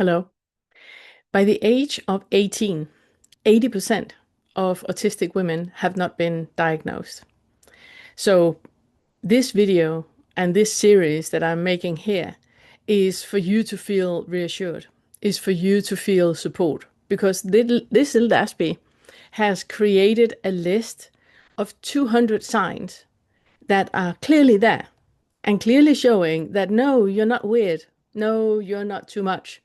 Hello. By the age of 18, 80% of autistic women have not been diagnosed. So, this video and this series that I'm making here is for you to feel reassured, is for you to feel support, because this little Aspie has created a list of 200 signs that are clearly there and clearly showing that no, you're not weird. No, you're not too much.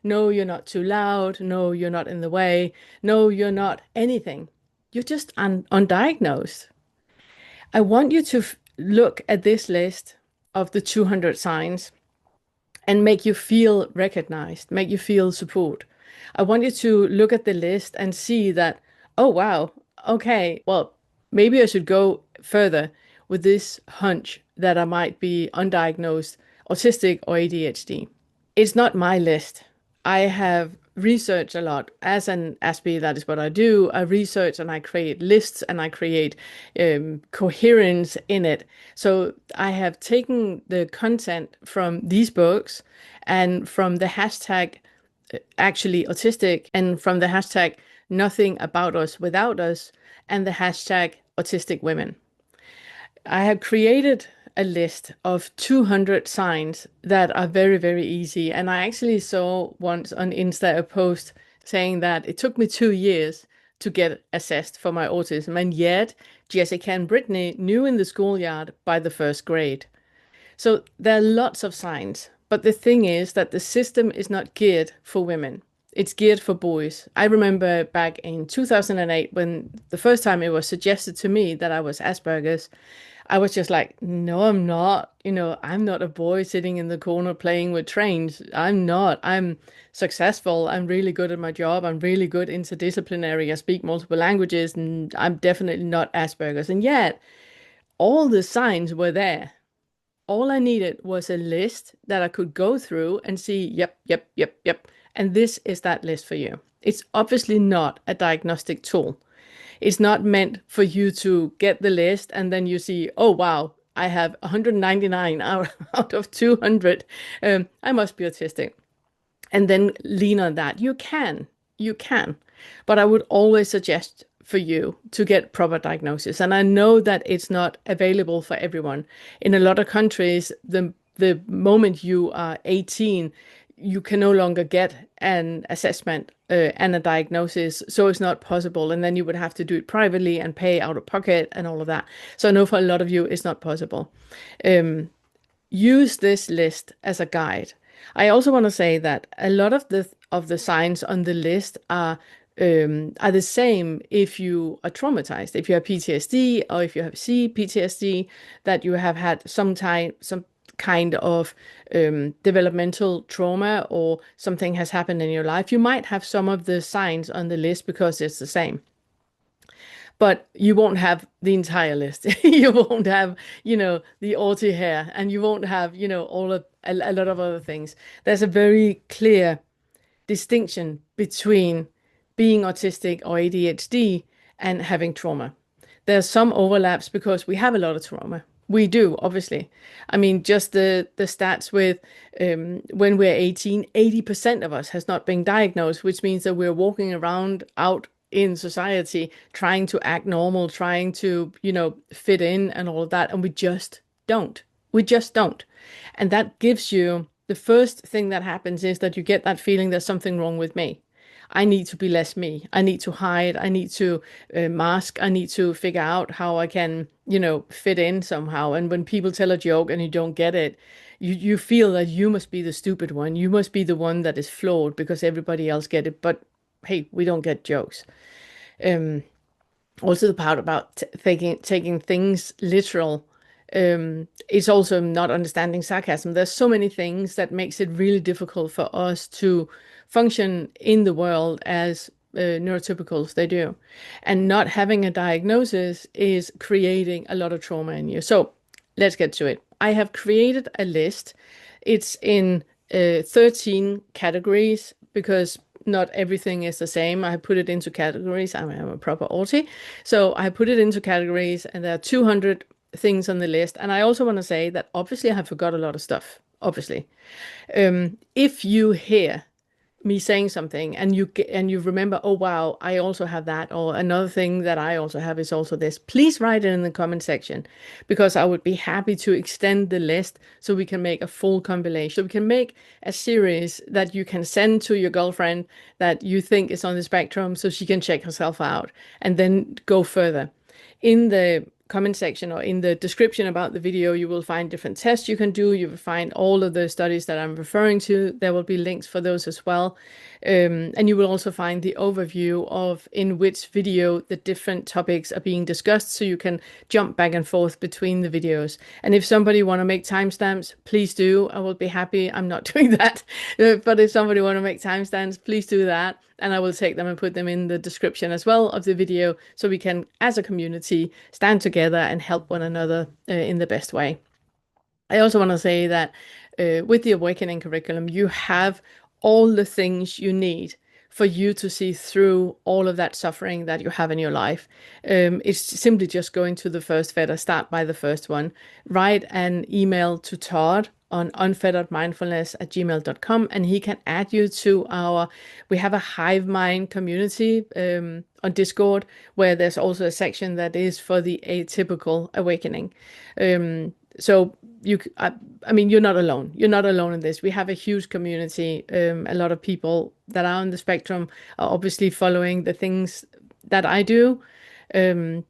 No, you're not too loud. No, you're not in the way. No, you're not anything. You're just undiagnosed. I want you to look at this list of the 200 signs and make you feel recognized, make you feel support. I want you to look at the list and see that, oh, wow, okay, well, maybe I should go further with this hunch that I might be undiagnosed autistic or ADHD. It's not my list. I have researched a lot. As an Aspie, that is what I do. I research and I create lists and I create coherence in it. So I have taken the content from these books and from the hashtag actually autistic and from the hashtag nothing about us without us and the hashtag autistic women. I have created a list of 200 signs that are very, very easy. And I actually saw once on Insta a post saying that it took me 2 years to get assessed for my autism. And yet, Jessica and Brittany knew in the schoolyard by the first grade. So there are lots of signs. But the thing is that the system is not geared for women. It's geared for boys. I remember back in 2008 when the first time it was suggested to me that I was Asperger's, I was just like, no, I'm not. I'm not a boy sitting in the corner playing with trains. I'm not. I'm successful. I'm really good at my job. I'm really good interdisciplinary. I speak multiple languages, and I'm definitely not Asperger's. And yet, all the signs were there. All I needed was a list that I could go through and see, yep, yep, yep, yep. And this is that list for you. It's obviously not a diagnostic tool. It's not meant for you to get the list and then you see, oh, wow, I have 199 out of 200. I must be autistic. And then lean on that. You can. But I would always suggest for you to get proper diagnosis. And I know that it's not available for everyone. In a lot of countries, the moment you are 18, you can no longer get an assessment and a diagnosis, so it's not possible. And then you would have to do it privately and pay out of pocket and all of that. So I know for a lot of you, it's not possible. Use this list as a guide. I also want to say that a lot of the signs on the list are the same if you are traumatized, if you have PTSD or if you have CPTSD, that you have had some kind of developmental trauma or something has happened in your life. You might have some of the signs on the list because it's the same. But you won't have the entire list. You won't have, the Audi hair, and you won't have, all of a lot of other things. There's a very clear distinction between being autistic or ADHD and having trauma. There's some overlaps because we have a lot of trauma. We do, obviously. I mean, just the stats with when we're 18, 80% of us has not been diagnosed, which means that we're walking around out in society trying to act normal, trying to, fit in and all of that. And we just don't. We just don't. And that gives you the first thing that happens is that you get that feeling there's something wrong with me. I need to be less me. I need to hide. I need to mask. I need to figure out how I can, fit in somehow. And when people tell a joke and you don't get it, you feel that you must be the stupid one. You must be the one that is flawed because everybody else get it. But hey, we don't get jokes. Um, Also the part about taking things literal. It's also not understanding sarcasm. There's so many things that makes it really difficult for us to function in the world as neurotypicals they do. And not having a diagnosis is creating a lot of trauma in you. So let's get to it. I have created a list. It's in 13 categories because not everything is the same. I put it into categories. I'm a proper Autie. So I put it into categories and there are 200 things on the list. And I also want to say that obviously I have forgot a lot of stuff, obviously. If you hear me saying something and you remember, oh wow, I also have that, or another thing that I also have is also this, please write it in the comment section, because I would be happy to extend the list so we can make a full compilation. So we can make a series that you can send to your girlfriend that you think is on the spectrum so she can check herself out and then go further. In the comment section or in the description about the video, you will find different tests you can do. You will find all of the studies that I'm referring to. There will be links for those as well. And you will also find the overview of in which video the different topics are being discussed, so you can jump back and forth between the videos. And if somebody want to make timestamps, please do. I will be happy. I'm not doing that. But if somebody want to make timestamps, please do that. And I will take them and put them in the description as well of the video, so we can, as a community, stand together and help one another in the best way. I also want to say that with the Awakening curriculum, you have all the things you need for you to see through all of that suffering that you have in your life. It's simply just going to the first fetter, start by the first one, write an email to Todd on unfetteredmindfulness@gmail.com, and he can add you to we have a hive mind community on Discord, where there's also a section that is for the atypical awakening. So I mean, you're not alone. You're not alone in this. We have a huge community. A lot of people that are on the spectrum are obviously following the things that I do,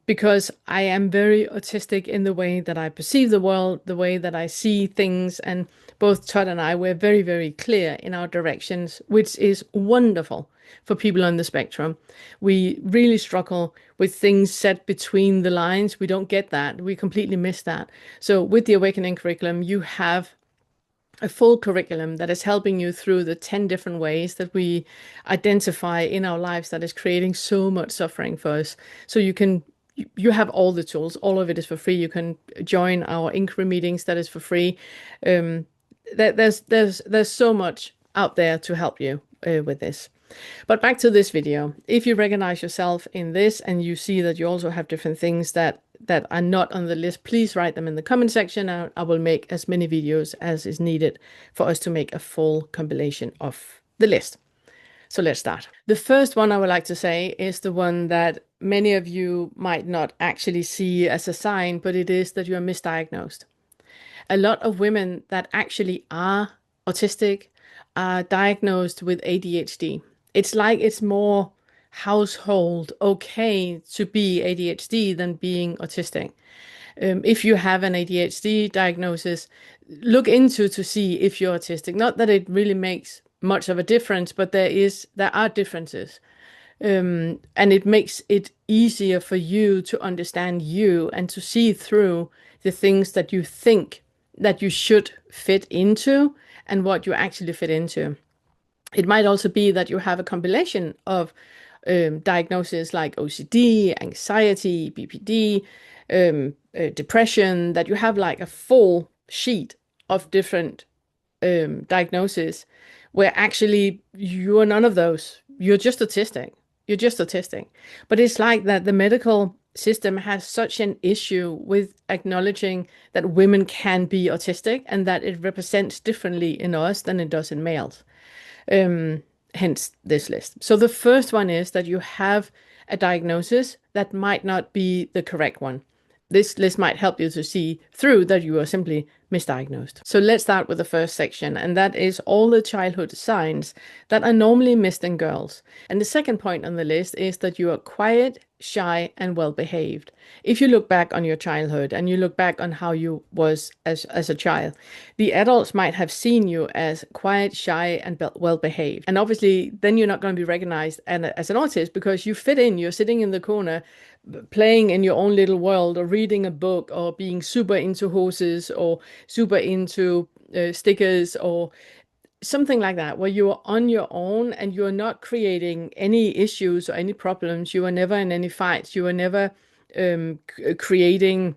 because I am very autistic in the way that I perceive the world, the way that I see things. And both Todd and I were very, very clear in our directions, which is wonderful for people on the spectrum. We really struggle with things set between the lines. We don't get that. We completely miss that. So with the Awakening curriculum, you have a full curriculum that is helping you through the 10 different ways that we identify in our lives that is creating so much suffering for us. So you have all the tools. All of it is for free. You can join our inquiry meetings. That is for free. There's so much out there to help you with this. But back to this video. If you recognize yourself in this and you see that you also have different things that are not on the list, please write them in the comment section. I will make as many videos as is needed for us to make a full compilation of the list. So let's start. The first one I would like to say is the one that many of you might not actually see as a sign, but it is that you are misdiagnosed. A lot of women that actually are autistic are diagnosed with ADHD. It's like it's more household okay to be ADHD than being autistic. If you have an ADHD diagnosis, look into to see if you're autistic. Not that it really makes much of a difference, but there are differences. And it makes it easier for you to understand you and to see through the things that you think that you should fit into and what you actually fit into. It might also be that you have a compilation of diagnoses like OCD, anxiety, BPD, depression, that you have like a full sheet of different diagnoses where actually you are none of those. You're just autistic. You're just autistic. But it's like that the medical system has such an issue with acknowledging that women can be autistic and that it represents differently in us than it does in males. Hence this list. So the first one is that you have a diagnosis that might not be the correct one. This list might help you to see through that you are simply misdiagnosed. So let's start with the first section, and that is all the childhood signs that are normally missed in girls. And the second point on the list is that you are quiet, shy, and well-behaved. If you look back on your childhood and you look back on how you was as a child, the adults might have seen you as quiet, shy, and well-behaved. And obviously, then you're not going to be recognized as an autist because you fit in. You're sitting in the corner, playing in your own little world, or reading a book, or being super into horses, or super into stickers, or something like that, where you are on your own and you're not creating any issues or any problems. You are never in any fights. You are never creating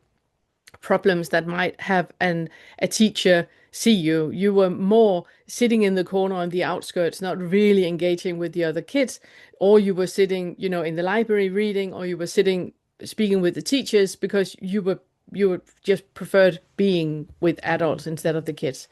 problems that might have a teacher see you. You were more sitting in the corner on the outskirts, not really engaging with the other kids, or you were sitting, in the library reading, or you were sitting speaking with the teachers because you were just preferred being with adults instead of the kids.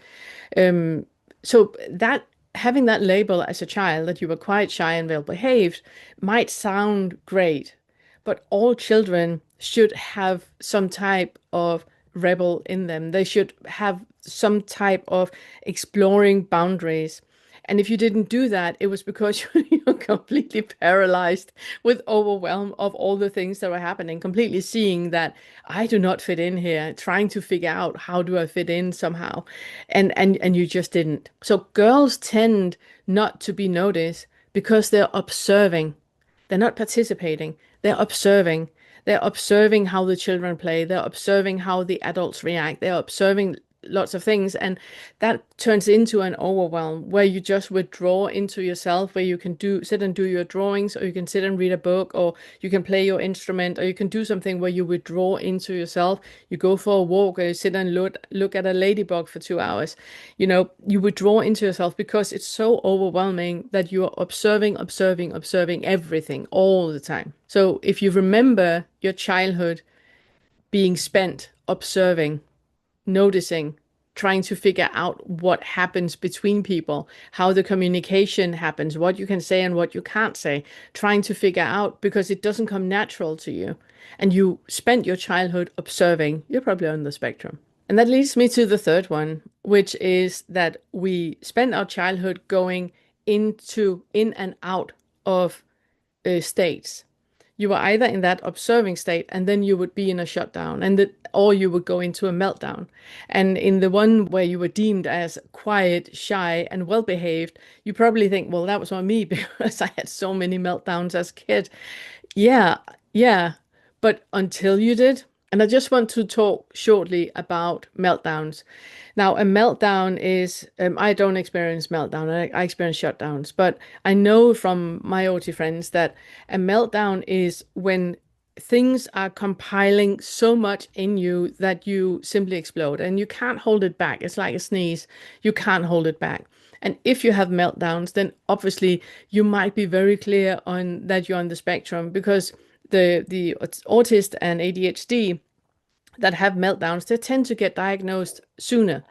So that having that label as a child that you were quite shy and well behaved might sound great, but all children should have some type of rebel in them. They should have some type of exploring boundaries. And if you didn't do that, it was because you're completely paralyzed with overwhelm of all the things that were happening, completely seeing that I do not fit in here, trying to figure out how do I fit in somehow. And you just didn't. So girls tend not to be noticed because they're observing. They're not participating. They're observing. They're observing how the children play. They're observing how the adults react. They're observing lots of things. And that turns into an overwhelm where you just withdraw into yourself, where you can sit and do your drawings, or you can sit and read a book, or you can play your instrument, or you can do something where you withdraw into yourself. You go for a walk, or you sit and look at a ladybug for 2 hours. You withdraw into yourself because it's so overwhelming that you are observing everything all the time. So if you remember your childhood being spent observing, noticing, trying to figure out what happens between people, how the communication happens, what you can say and what you can't say, trying to figure out because it doesn't come natural to you. And you spent your childhood observing, you're probably on the spectrum. And that leads me to the third one, which is that we spend our childhood going in and out of states. You were either in that observing state and then you would be in a shutdown, or you would go into a meltdown. And in the one where you were deemed as quiet, shy, and well behaved, you probably think, well, that was on me because I had so many meltdowns as a kid. Yeah, yeah. But until you did, and I just want to talk shortly about meltdowns. Now, a meltdown is, I don't experience meltdown, I experience shutdowns, but I know from my OT friends that a meltdown is when things are compiling so much in you that you simply explode and you can't hold it back. It's like a sneeze, you can't hold it back. And if you have meltdowns, then obviously you might be very clear on that you're on the spectrum, because the autist and ADHD that have meltdowns, they tend to get diagnosed sooner,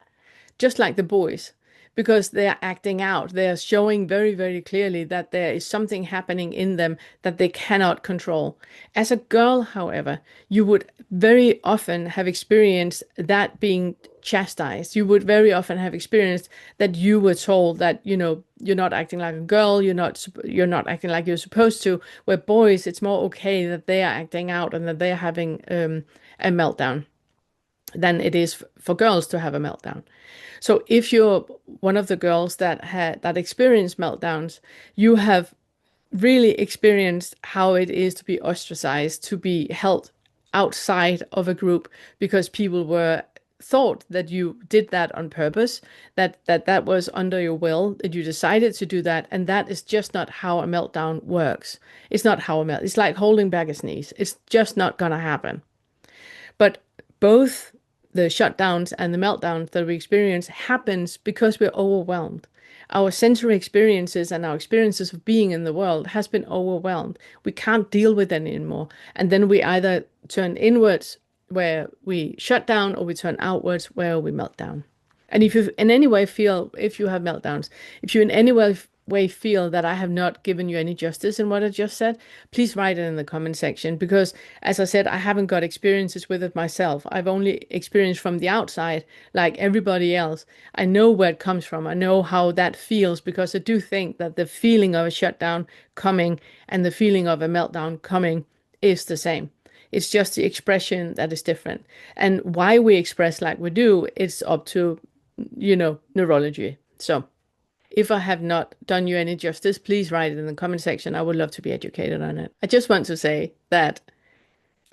just like the boys, because they are acting out. They are showing very, very clearly that there is something happening in them that they cannot control. As a girl, however, you would very often have experienced that being chastised. You would very often have experienced that you were told that, you're not acting like a girl, you're not acting like you're supposed to. Where boys, it's more okay that they are acting out and that they are having a meltdown than it is for girls to have a meltdown. So if you're one of the girls that experienced meltdowns, you have really experienced how it is to be ostracized, to be held outside of a group because people were thought that you did that on purpose, that was under your will, that you decided to do that, and that is just not how a meltdown works. It's not how it's like holding back a sneeze. It's just not gonna happen. But both the shutdowns and the meltdowns that we experience happens because we're overwhelmed. Our sensory experiences and our experiences of being in the world has been overwhelmed. We can't deal with it anymore. And then we either turn inwards where we shut down, or we turn outwards where we melt down. And if you in any way feel, if you have meltdowns, if you in any way feel that I have not given you any justice in what I just said, please write it in the comment section, because as I said, I haven't got experiences with it myself. I've only experienced from the outside, like everybody else. I know where it comes from. I know how that feels, because I do think that the feeling of a shutdown coming and the feeling of a meltdown coming is the same. It's just the expression that is different. And why we express like we do, it's up to, neurology. So if I have not done you any justice, please write it in the comment section. I would love to be educated on it. I just want to say that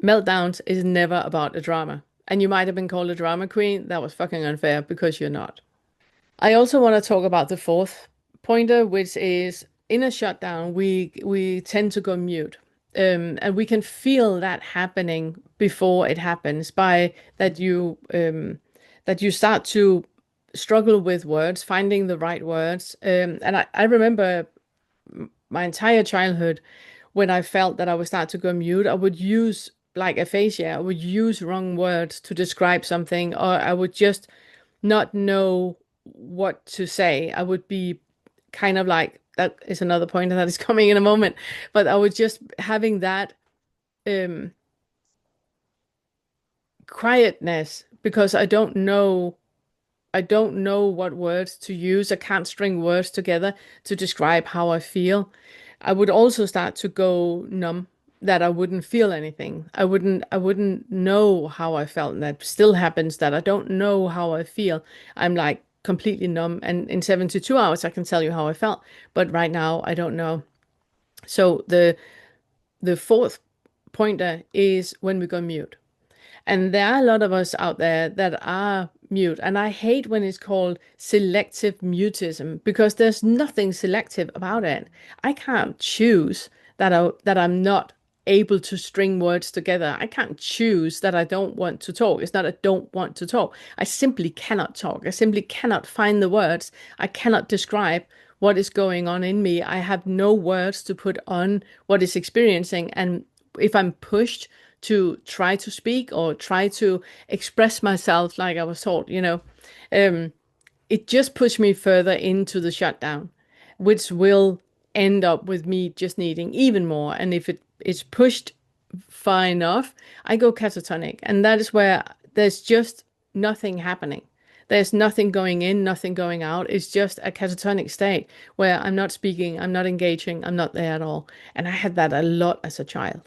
meltdowns is never about a drama. And you might have been called a drama queen. That was fucking unfair, because you're not. I also want to talk about the fourth pointer, which is in a shutdown, we tend to go mute. And we can feel that happening before it happens, by that you start to struggle with words, finding the right words. And I remember my entire childhood, when I felt that I would start to go mute, I would use like aphasia. I would use wrong words to describe something, or I would just not know what to say. I would be kind of like, that is another point that is coming in a moment, but I was just having that um quietness because I don't know what words to use. I can't string words together to describe how I feel. I would also start to go numb, that I wouldn't feel anything. I wouldn't know how I felt. And that still happens, that I don't know how I feel. I'm like completely numb. And in 72 hours I can tell you how I felt. But right now I don't know. So the fourth pointer is when we go mute. And there are a lot of us out there that are mute. And I hate when it's called selective mutism because there's nothing selective about it. I can't choose that I'm not able to string words together. I can't choose that I don't want to talk. It's not I don't want to talk. I simply cannot talk. I simply cannot find the words. I cannot describe what is going on in me. I have no words to put on what is experiencing. And if I'm pushed to try to speak or try to express myself like I was taught, um, it just pushed me further into the shutdown, which will end up with me just needing even more. And if it is pushed far enough, I go catatonic. And that is where there's just nothing happening. There's nothing going in, nothing going out. It's just a catatonic state where I'm not speaking, I'm not engaging, I'm not there at all. And I had that a lot as a child,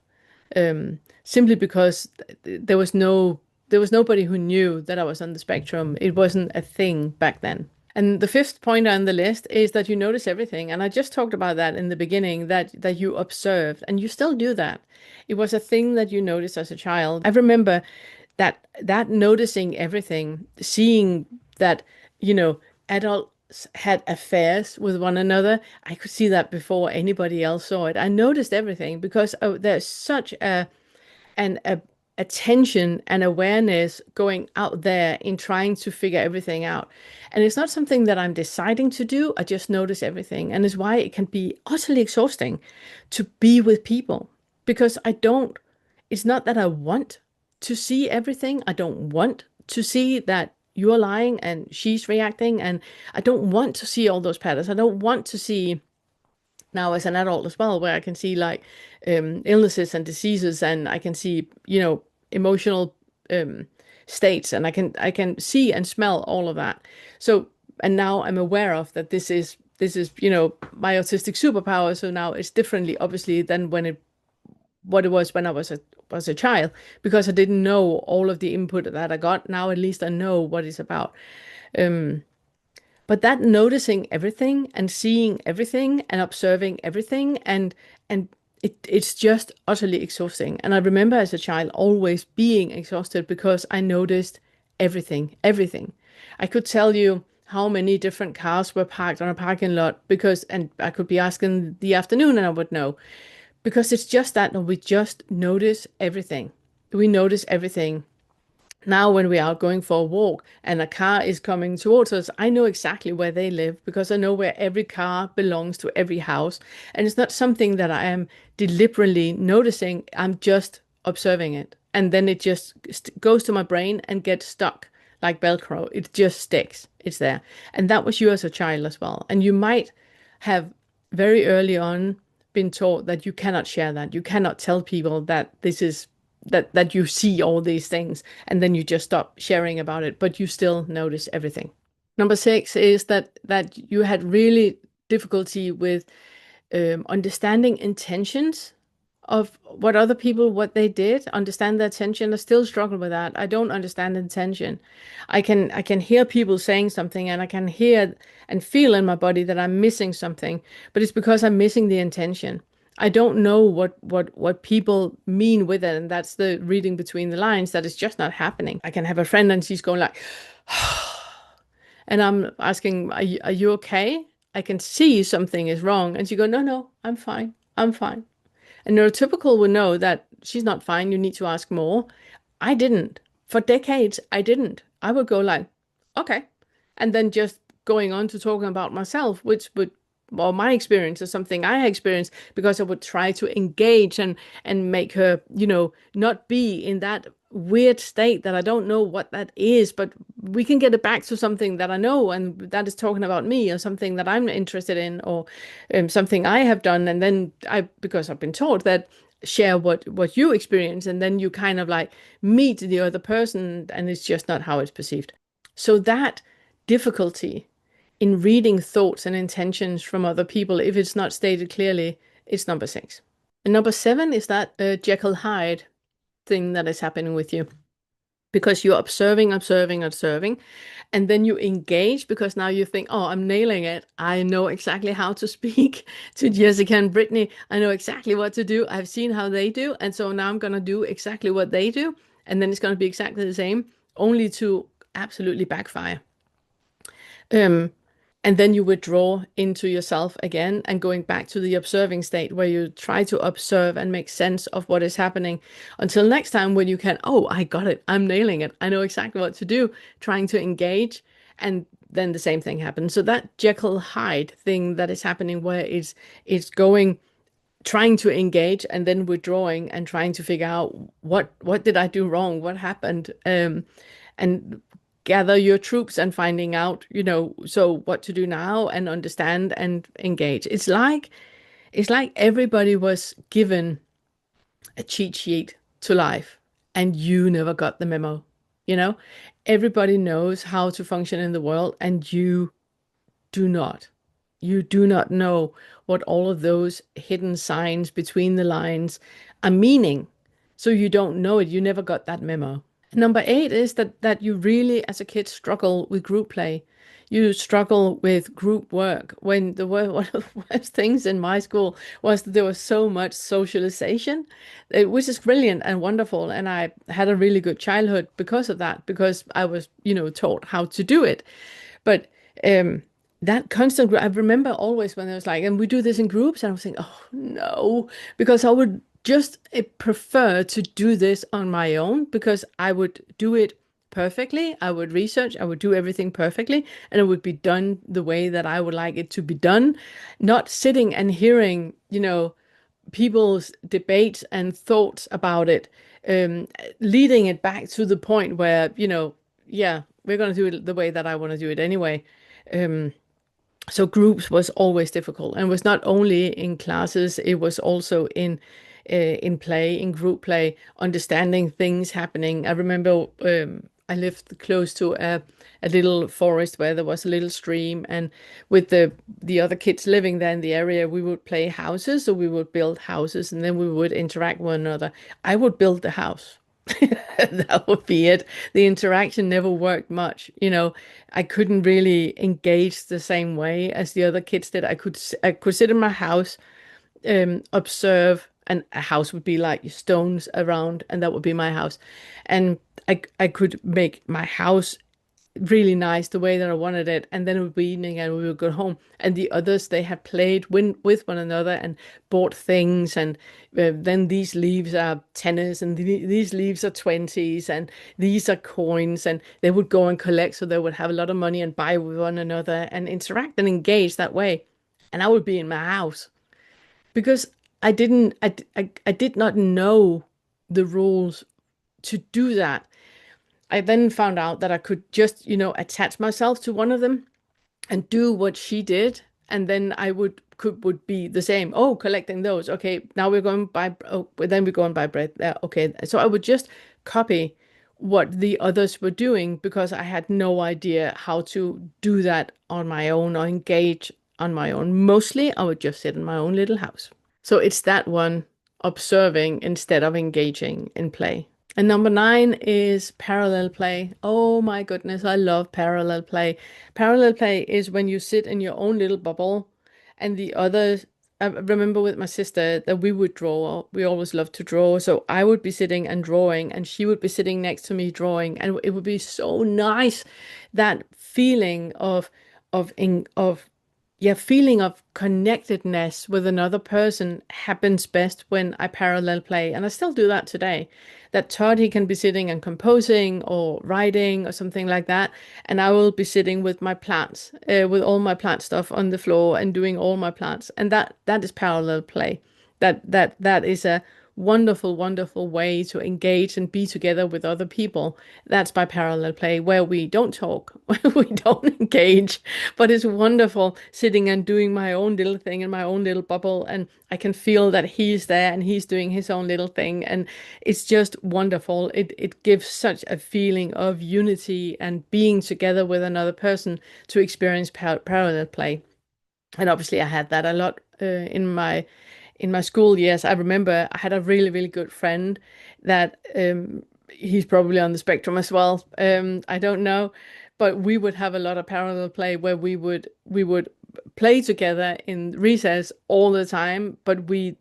simply because there was nobody who knew that I was on the spectrum. It wasn't a thing back then. And the fifth point on the list is that you notice everything. And I just talked about that in the beginning, that you observed, and you still do that. It was a thing that you noticed as a child. I remember that noticing everything, seeing that, adults had affairs with one another. I could see that before anybody else saw it. I noticed everything because there's such and a attention and awareness going out there in trying to figure everything out. And it's not something that I'm deciding to do. I just notice everything. And it's why it can be utterly exhausting to be with people because it's not that I want to see everything. I don't want to see that you're lying and she's reacting. And I don't want to see all those patterns. I don't want to see now as an adult as well, where I can see like illnesses and diseases, and I can see, emotional states, and I can see and smell all of that. So, and now I'm aware of that this is my autistic superpower. So now it's differently, obviously, than what it was when I was a child, because I didn't know all of the input that I got. Now at least I know what it's about. Um, but that noticing everything and seeing everything and observing everything, and it's just utterly exhausting. And I remember as a child always being exhausted because I noticed everything, everything. I could tell you how many different cars were parked on a parking lot and I could be asking the afternoon and I would know, because it's just that we just notice everything. We notice everything. Now, when we are going for a walk and a car is coming towards us, I know exactly where they live because I know where every car belongs to every house. And it's not something that I am deliberately noticing. I'm just observing it. And then it just goes to my brain and gets stuck like Velcro. It just sticks. It's there. And that was you as a child as well. And you might have very early on been taught that you cannot share that. You cannot tell people that this is that you see all these things, and then you just stop sharing about it, but you still notice everything. Number six is that you had really difficulty with understanding intentions of what they did, understand their intention. I still struggle with that. I don't understand intention. I can hear people saying something, and I can hear and feel in my body that I'm missing something, but it's because I'm missing the intention. I don't know what people mean with it, and that's the reading between the lines, that is just not happening. I can have a friend and she's going like, and I'm asking, are you okay? I can see something is wrong, and she go, no, no, I'm fine, I'm fine. And neurotypical will know that she's not fine. You need to ask more. I didn't. For decades, I didn't. I would go like, okay. And then just going on to talking about myself, well, my experience is something I experienced, because I would try to engage and make her, not be in that weird state that I don't know what that is, but we can get it back to something that I know and that is talking about me, or something that I'm interested in, or something I have done. And then because I've been taught that, share what you experience, and then you kind of like meet the other person, and it's just not how it's perceived. So that difficulty in reading thoughts and intentions from other people, if it's not stated clearly, is number 6. And number 7 is that Jekyll Hyde thing that is happening with you, because you're observing, observing, observing, and then you engage because now you think, oh, I'm nailing it. I know exactly how to speak to Jessica and Brittany. I know exactly what to do. I've seen how they do. And so now I'm going to do exactly what they do. And then it's going to be exactly the same, only to absolutely backfire. Um, and then you withdraw into yourself again and going back to the observing state where you try to observe and make sense of what is happening until next time when you can, oh, I got it. I'm nailing it. I know exactly what to do, trying to engage. And then the same thing happens. So that Jekyll Hyde thing that is happening where it's going, trying to engage and then withdrawing and trying to figure out what did I do wrong? What happened? And gather your troops and finding out, so what to do now and understand and engage. It's like everybody was given a cheat sheet to life and you never got the memo. You know, everybody knows how to function in the world and you do not. You do not know what all of those hidden signs between the lines are meaning. So you don't know it. You never got that memo. Number 8 is that you really, as a kid, struggle with group play. You struggle with group work. When one of the worst things in my school was that there was so much socialization, which is brilliant and wonderful. And I had a really good childhood because of that, because I was, taught how to do it. But that constant, I remember always when I was like, and we do this in groups, and I was saying, oh no, because I would just prefer to do this on my own, because I would do it perfectly. I would research, I would do everything perfectly, and it would be done the way that I would like it to be done, not sitting and hearing, people's debates and thoughts about it, leading it back to the point where, yeah, we're going to do it the way that I want to do it anyway. So groups was always difficult, and was not only in classes, it was also in play, in group play, understanding things happening. I remember I lived close to a little forest where there was a little stream, and with the other kids living there in the area, we would play houses, so we would build houses, and then we would interact with one another. I would build the house. That would be it. The interaction never worked much. I couldn't really engage the same way as the other kids did. I could sit in my house, observe, and a house would be like stones around, and that would be my house. And I could make my house really nice the way that I wanted it, and then it would be evening and we would go home, and the others, they had played with one another and bought things, and then these leaves are tennis, and these leaves are 20s, and these are coins, and they would go and collect, so they would have a lot of money and buy with one another and interact and engage that way. And I would be in my house because I did not know the rules to do that. I then found out that I could just, attach myself to one of them and do what she did, and then I would be the same. Oh, collecting those. Okay, now we're going by. Oh, then we're going by bread. Okay, so I would just copy what the others were doing because I had no idea how to do that on my own or engage on my own. Mostly, I would just sit in my own little house. So it's that one, observing instead of engaging in play. And number 9 is parallel play. Oh my goodness, I love parallel play. Parallel play is when you sit in your own little bubble and the others. I remember with my sister that we would draw. We always loved to draw. So I would be sitting and drawing, and she would be sitting next to me drawing. And it would be so nice, that feeling of feeling of connectedness with another person happens best when I parallel play. And I still do that today. That Todd, he can be sitting and composing or writing or something like that. And I will be sitting with my plants, with all my plant stuff on the floor and doing all my plants. And that is parallel play. That is a wonderful, wonderful way to engage and be together with other people. That's by parallel play, where we don't talk, we don't engage, but it's wonderful sitting and doing my own little thing in my own little bubble. And I can feel that he's there and he's doing his own little thing. And it's just wonderful. It gives such a feeling of unity and being together with another person to experience parallel play. And obviously I had that a lot in my school years. I remember I had a really, really good friend that he's probably on the spectrum as well. I don't know, but we would have a lot of parallel play where we would play together in recess all the time, but we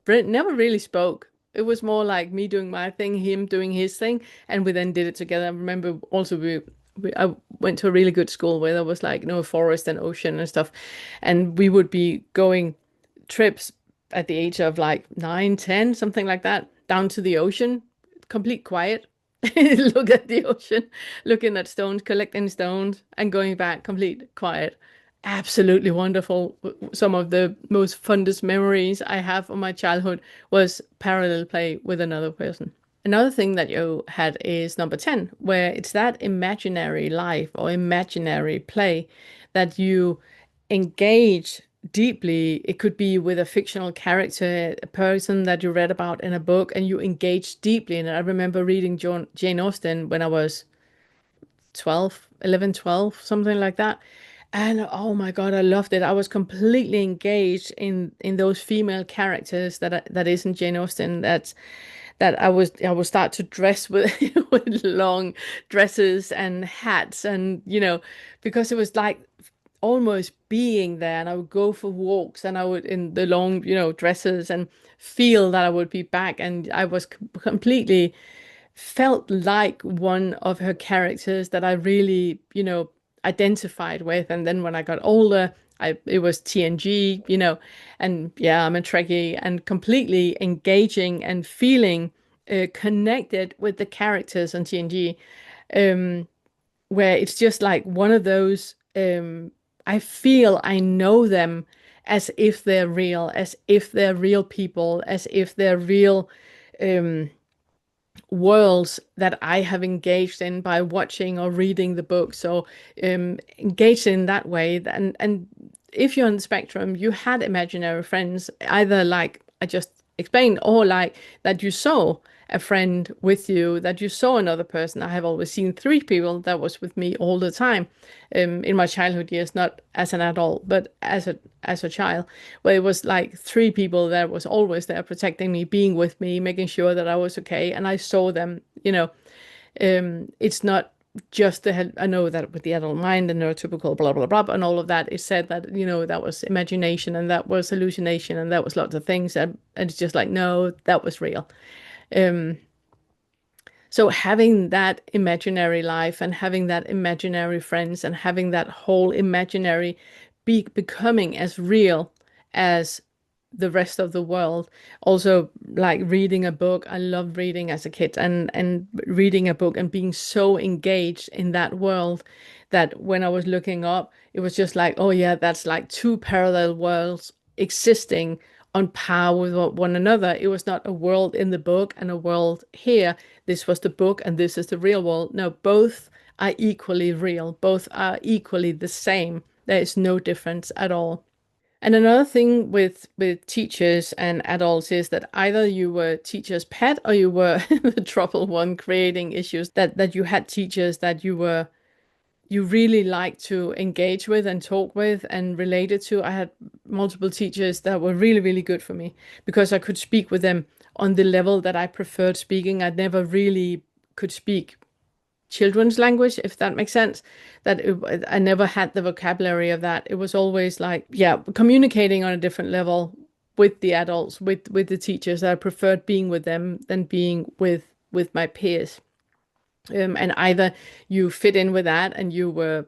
never really spoke. It was more like me doing my thing, him doing his thing, and we then did it together. I remember also I went to a really good school where there was like forest and ocean and stuff, and we would be going trips at the age of like 9, 10, something like that, down to the ocean, complete quiet. Look at the ocean, looking at stones, collecting stones, and going back, complete quiet. Absolutely wonderful. Some of the most fondest memories I have of my childhood was parallel play with another person. Another thing that you had is number 10, where it's that imaginary life or imaginary play that you engage deeply. It could be with a fictional character, a person that you read about in a book, and you engage deeply in it. I remember reading Jane Austen when I was 12, 11, 12, something like that. And oh my God, I loved it. I was completely engaged in those female characters that isn't Jane Austen. That I would start to dress with with long dresses and hats, and because it was like almost being there. And I would go for walks, and I would in the long dresses, and feel that I would be back. And I was completely felt like one of her characters that I really identified with. And then when I got older, it was TNG, and yeah, I'm a Trekkie, and completely engaging and feeling connected with the characters on TNG, where it's just like one of those. I feel I know them as if they're real, as if they're real people, as if they're real worlds that I have engaged in by watching or reading the books. So engaged in that way. And if you're on the spectrum, you had imaginary friends, either like I just explained, or like that you saw a friend with you, that you saw another person. I have always seen three people that was with me all the time, in my childhood years, not as an adult, but as a child, where it was like three people that was always there protecting me, being with me, making sure that I was okay. And I saw them, it's not just I know that with the adult mind and neurotypical blah blah blah and all of that, is said that that was imagination and that was hallucination and that was lots of things, and it's just like, no, that was real. um so having that imaginary life and having that imaginary friends and having that whole imaginary becoming as real as the rest of the world. Also, like reading a book, I loved reading as a kid, and reading a book and being so engaged in that world that when I was looking up, it was just like, oh yeah, that's like two parallel worlds existing on par with one another. It was not a world in the book and a world here. This was the book and this is the real world. No, both are equally real. Both are equally the same. There is no difference at all. And another thing with teachers and adults is that either you were teacher's pet or you were the trouble one, creating issues. That you had teachers that you really liked to engage with and talk with and related to. I had multiple teachers that were really, really good for me because I could speak with them on the level that I preferred speaking. I never really could speak children's language, if that makes sense. I never had the vocabulary of that. It was always like, yeah, communicating on a different level with the adults, with the teachers. I preferred being with them than being with my peers. And either you fit in with that and you were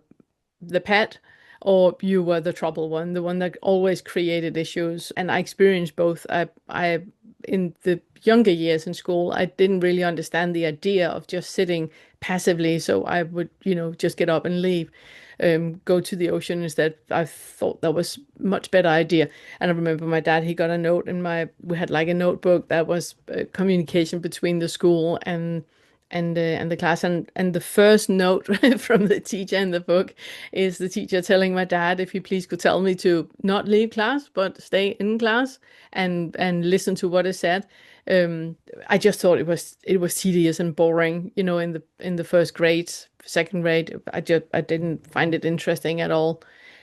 the pet, or you were the trouble one, the one that always created issues. And I experienced both. I in the younger years in school, I didn't really understand the idea of just sitting passively, so I would, just get up and leave. go to the ocean instead. I thought that was much better idea. And I remember my dad, he got a note in we had like a notebook that was communication between the school and the class, and the first note from the teacher in the book is the teacher telling my dad if he please could tell me to not leave class but stay in class and listen to what is said. um I just thought it was tedious and boring, in the first grade, second grade. I didn't find it interesting at all.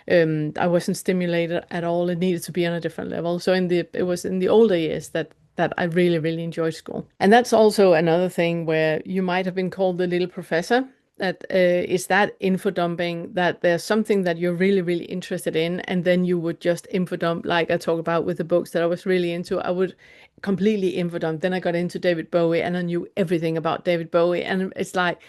I wasn't stimulated at all. It needed to be on a different level. So it was in the older years that I really, really enjoyed school. And that's also another thing where you might have been called the little professor. That is that info dumping, that there's something that you're really, really interested in, and then you would just info dump, like I talk about with the books that I was really into. I would completely info dump. Then I got into David Bowie and I knew everything about David Bowie. And it's like,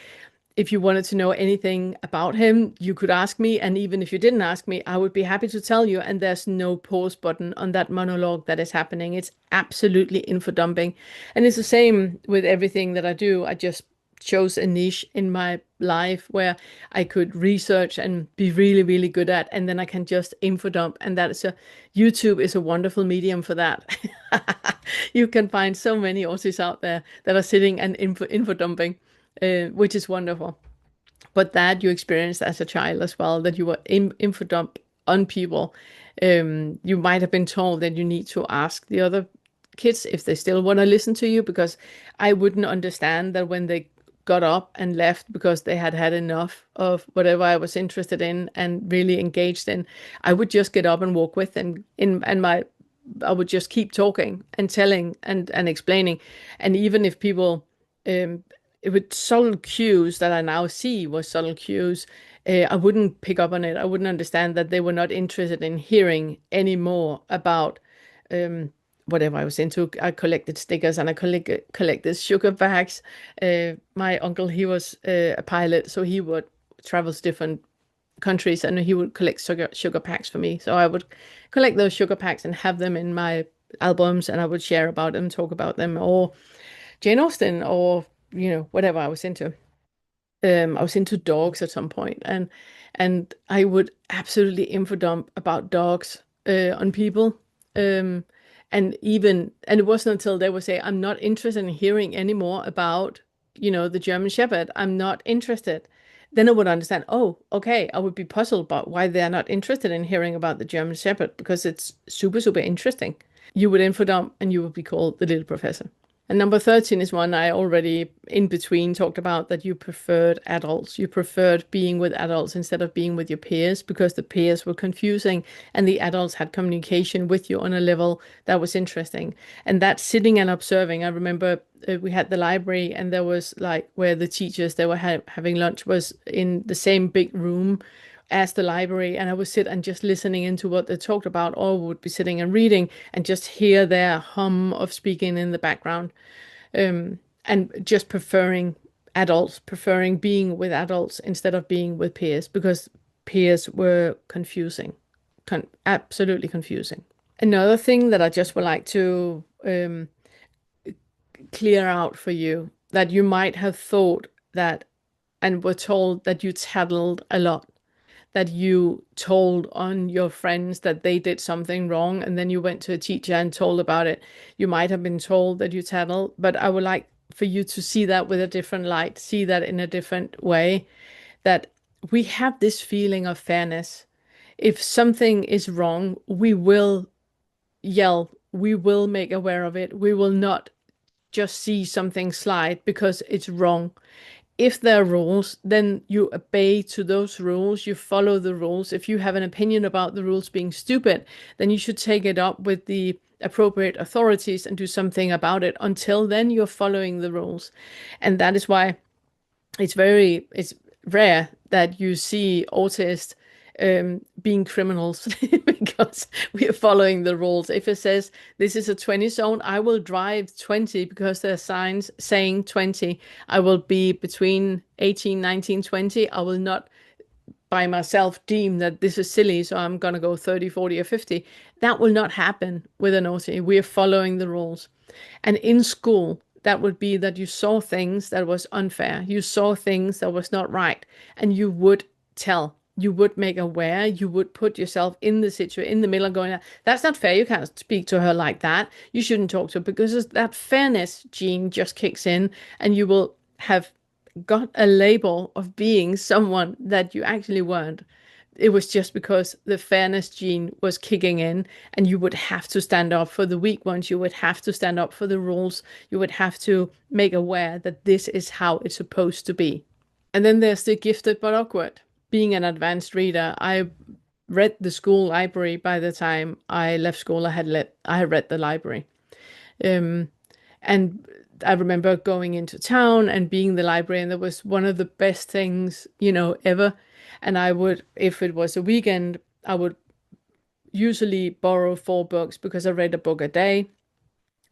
if you wanted to know anything about him, you could ask me. And even if you didn't ask me, I would be happy to tell you. And there's no pause button on that monologue that is happening. It's absolutely info dumping. And it's the same with everything that I do. I just chose a niche in my life where I could research and be really, really good at. And then I can just info dump. And YouTube is a wonderful medium for that. You can find so many authors out there that are sitting and info dumping, which is wonderful. But that you experienced as a child as well, that you were info dump on people. You might have been told that you need to ask the other kids if they still want to listen to you, because I wouldn't understand that when they got up and left because they had had enough of whatever I was interested in and really engaged in. I would just get up and walk with them I would just keep talking and telling and explaining. And even if people, um, with subtle cues that I now see was subtle cues, I wouldn't pick up on it. I wouldn't understand that they were not interested in hearing any more about um, whatever I was into. I collected stickers and I collected sugar bags. My uncle, he was a pilot, so he would travel to different countries and he would collect sugar packs for me. So I would collect those sugar packs and have them in my albums, and I would share about them, talk about them, or Jane Austen, or whatever I was into. I was into dogs at some point, and I would absolutely info dump about dogs on people. Um, and it wasn't until they would say, "I'm not interested in hearing any more about, the German Shepherd. I'm not interested." Then I would understand, oh, okay, I would be puzzled about why they're not interested in hearing about the German Shepherd, because it's super, super interesting. You would info dump and you would be called the little professor. And number 13 is one I already in between talked about, that you preferred adults. You preferred being with adults instead of being with your peers because the peers were confusing and the adults had communication with you on a level that was interesting. And that sitting and observing, I remember we had the library and there was like where the teachers, they were having lunch was in the same big room as the library, and I would sit and just listening into what they talked about, or would be sitting and reading and just hear their hum of speaking in the background. And just preferring being with adults instead of being with peers, because peers were confusing, absolutely confusing. Another thing that I just would like to clear out for you, that you might have thought that and were told that you tattled a lot, that you told on your friends that they did something wrong, and then you went to a teacher and told about it. You might have been told that you tattled, but I would like for you to see that with a different light, see that in a different way, that we have this feeling of fairness. If something is wrong, we will yell, we will make aware of it. We will not just see something slide because it's wrong. If there are rules, then you obey to those rules, you follow the rules. If you have an opinion about the rules being stupid, then you should take it up with the appropriate authorities and do something about it. Until then, you're following the rules. And that is why it's rare that you see autists being criminals because we are following the rules. If it says this is a 20 zone, I will drive 20 because there are signs saying 20. I will be between 18, 19, 20. I will not by myself deem that this is silly, so I'm going to go 30, 40, or 50. That will not happen with an OT. We are following the rules. And in school, that would be that you saw things that was unfair. You saw things that was not right, and you would tell. you would make aware, you would put yourself in the situation, in the middle, going, that's not fair. You can't speak to her like that. You shouldn't talk to her, because that fairness gene just kicks in, and you will have got a label of being someone that you actually weren't. It was just because the fairness gene was kicking in, and you would have to stand up for the weak ones. You would have to stand up for the rules. You would have to make aware that this is how it's supposed to be. And then there's the gifted but awkward. Being an advanced reader, I read the school library. By the time I left school, I had read the library. Um, and I remember going into town and being in the library, and that was one of the best things, ever. And I would, if it was a weekend, I would usually borrow 4 books, because I read a book a day.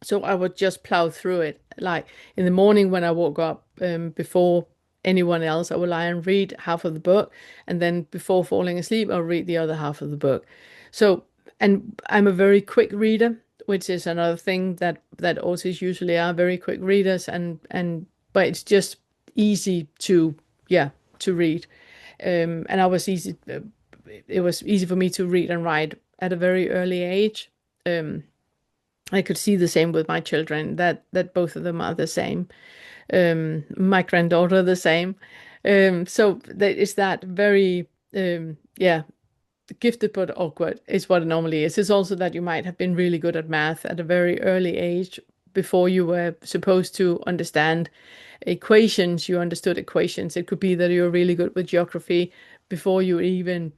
So I would just plow through it. Like in the morning when I woke up, before anyone else, I would lie and read half of the book. And then before falling asleep, I'll read the other half of the book. So, and I'm a very quick reader, which is another thing that autists usually are, very quick readers. But it's just easy to, yeah, to read. And it was easy for me to read and write at a very early age. I could see the same with my children, that both of them are the same. My granddaughter the same. So that is that very, yeah, gifted but awkward is what it normally is. It's also that you might have been really good at math at a very early age, before you were supposed to understand equations. You understood equations. It could be that you were really good with geography before you even,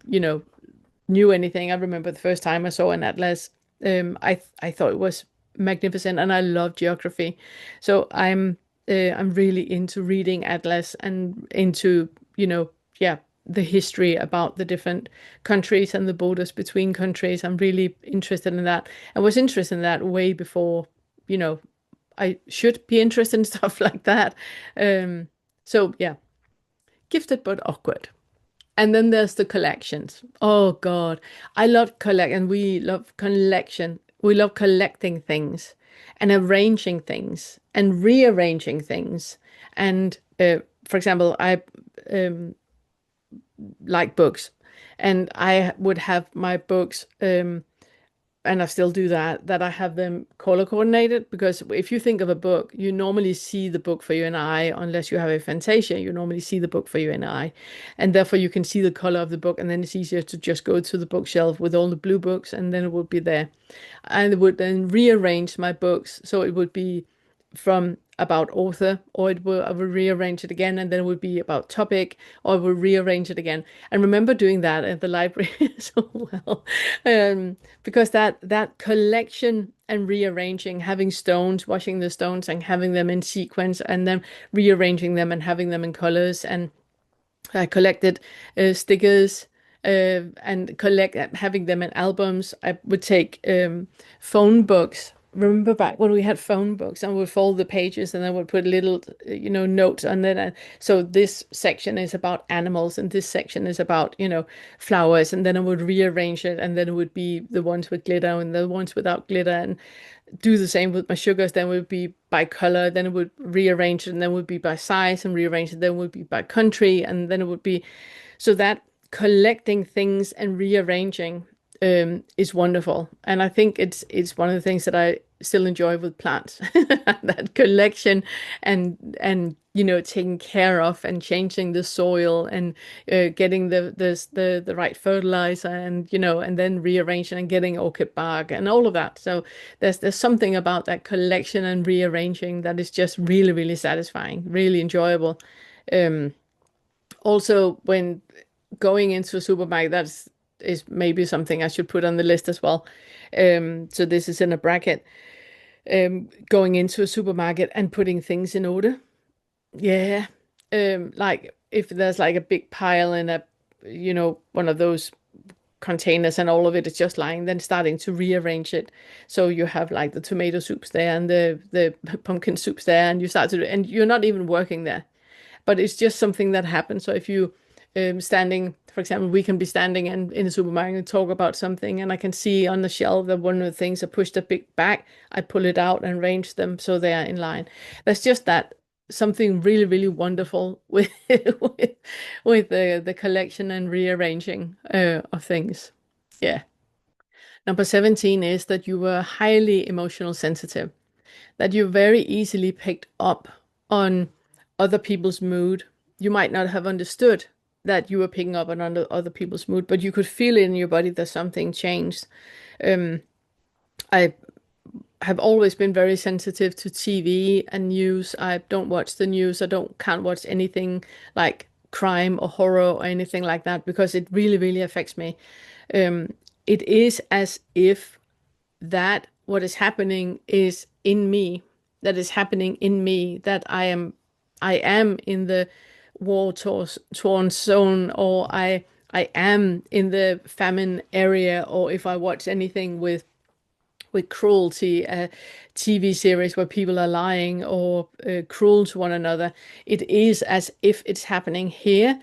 knew anything. I remember the first time I saw an atlas. I thought it was magnificent, and I love geography. So I'm really into reading atlas, and into, yeah, the history about the different countries and the borders between countries. I'm really interested in that. I was interested in that way before, I should be interested in stuff like that. So yeah, gifted but awkward. And then there's the collections. Oh God, I love and we love collection. We love collecting things, and arranging things, and rearranging things. And for example, I like books, and I would have my books, and I still do that I have them color coordinated, because if you think of a book, you normally see the book for you and I, unless you have a Fantasia, you normally see the book for you and I, and therefore you can see the color of the book, and then it's easier to just go to the bookshelf with all the blue books, and then it would be there. I would then rearrange my books, so it would be from about author, or I will rearrange it again, and then it would be about topic, or I will rearrange it again. And remember doing that at the library so well, because that collection and rearranging, having stones, washing the stones and having them in sequence, and then rearranging them and having them in colors. And I collected stickers, and having them in albums. I would take phone books. Remember back when we had phone books, and would fold the pages, and I would put little, notes on it. So this section is about animals, and this section is about, flowers. And then I would rearrange it, and then it would be the ones with glitter and the ones without glitter, and do the same with my sugars. Then it would be by color, then it would rearrange it, and then it would be by size, and rearrange it, then it would be by country, and then it would be, so that collecting things and rearranging is wonderful. And I think it's one of the things that I still enjoy with plants, that collection, and taking care of, and changing the soil, and getting the right fertilizer, and then rearranging and getting orchid bark and all of that. So there's something about that collection and rearranging that is just really, really satisfying, really enjoyable. Also, when going into a supermarket, is maybe something I should put on the list as well. So this is in a bracket. Going into a supermarket and putting things in order. Yeah. Like if there's like a big pile in one of those containers, and all of it is just lying, then starting to rearrange it. So you have like the tomato soups there, and the pumpkin soups there, and you start to, and you're not even working there, but it's just something that happens. So if you standing, for example, we can be standing in a supermarket and talk about something, and I can see on the shelf that one of the things I pushed a bit back. I pull it out and arrange them so they are in line. There's just that something really, really wonderful with with the collection and rearranging of things. Yeah. Number 17 is that you were highly emotional sensitive, that you very easily picked up on other people's mood. You might not have understood that you were picking up on other people's mood, but you could feel it in your body that something changed. Um, I have always been very sensitive to TV and news. I don't watch the news. I can't watch anything like crime or horror or anything like that because it really, really affects me. Um, it is as if that what is happening is in me, that is happening in me, that I am in the war torn zone, or I am in the famine area, or if I watch anything with cruelty, TV series where people are lying or cruel to one another, it is as if it's happening here.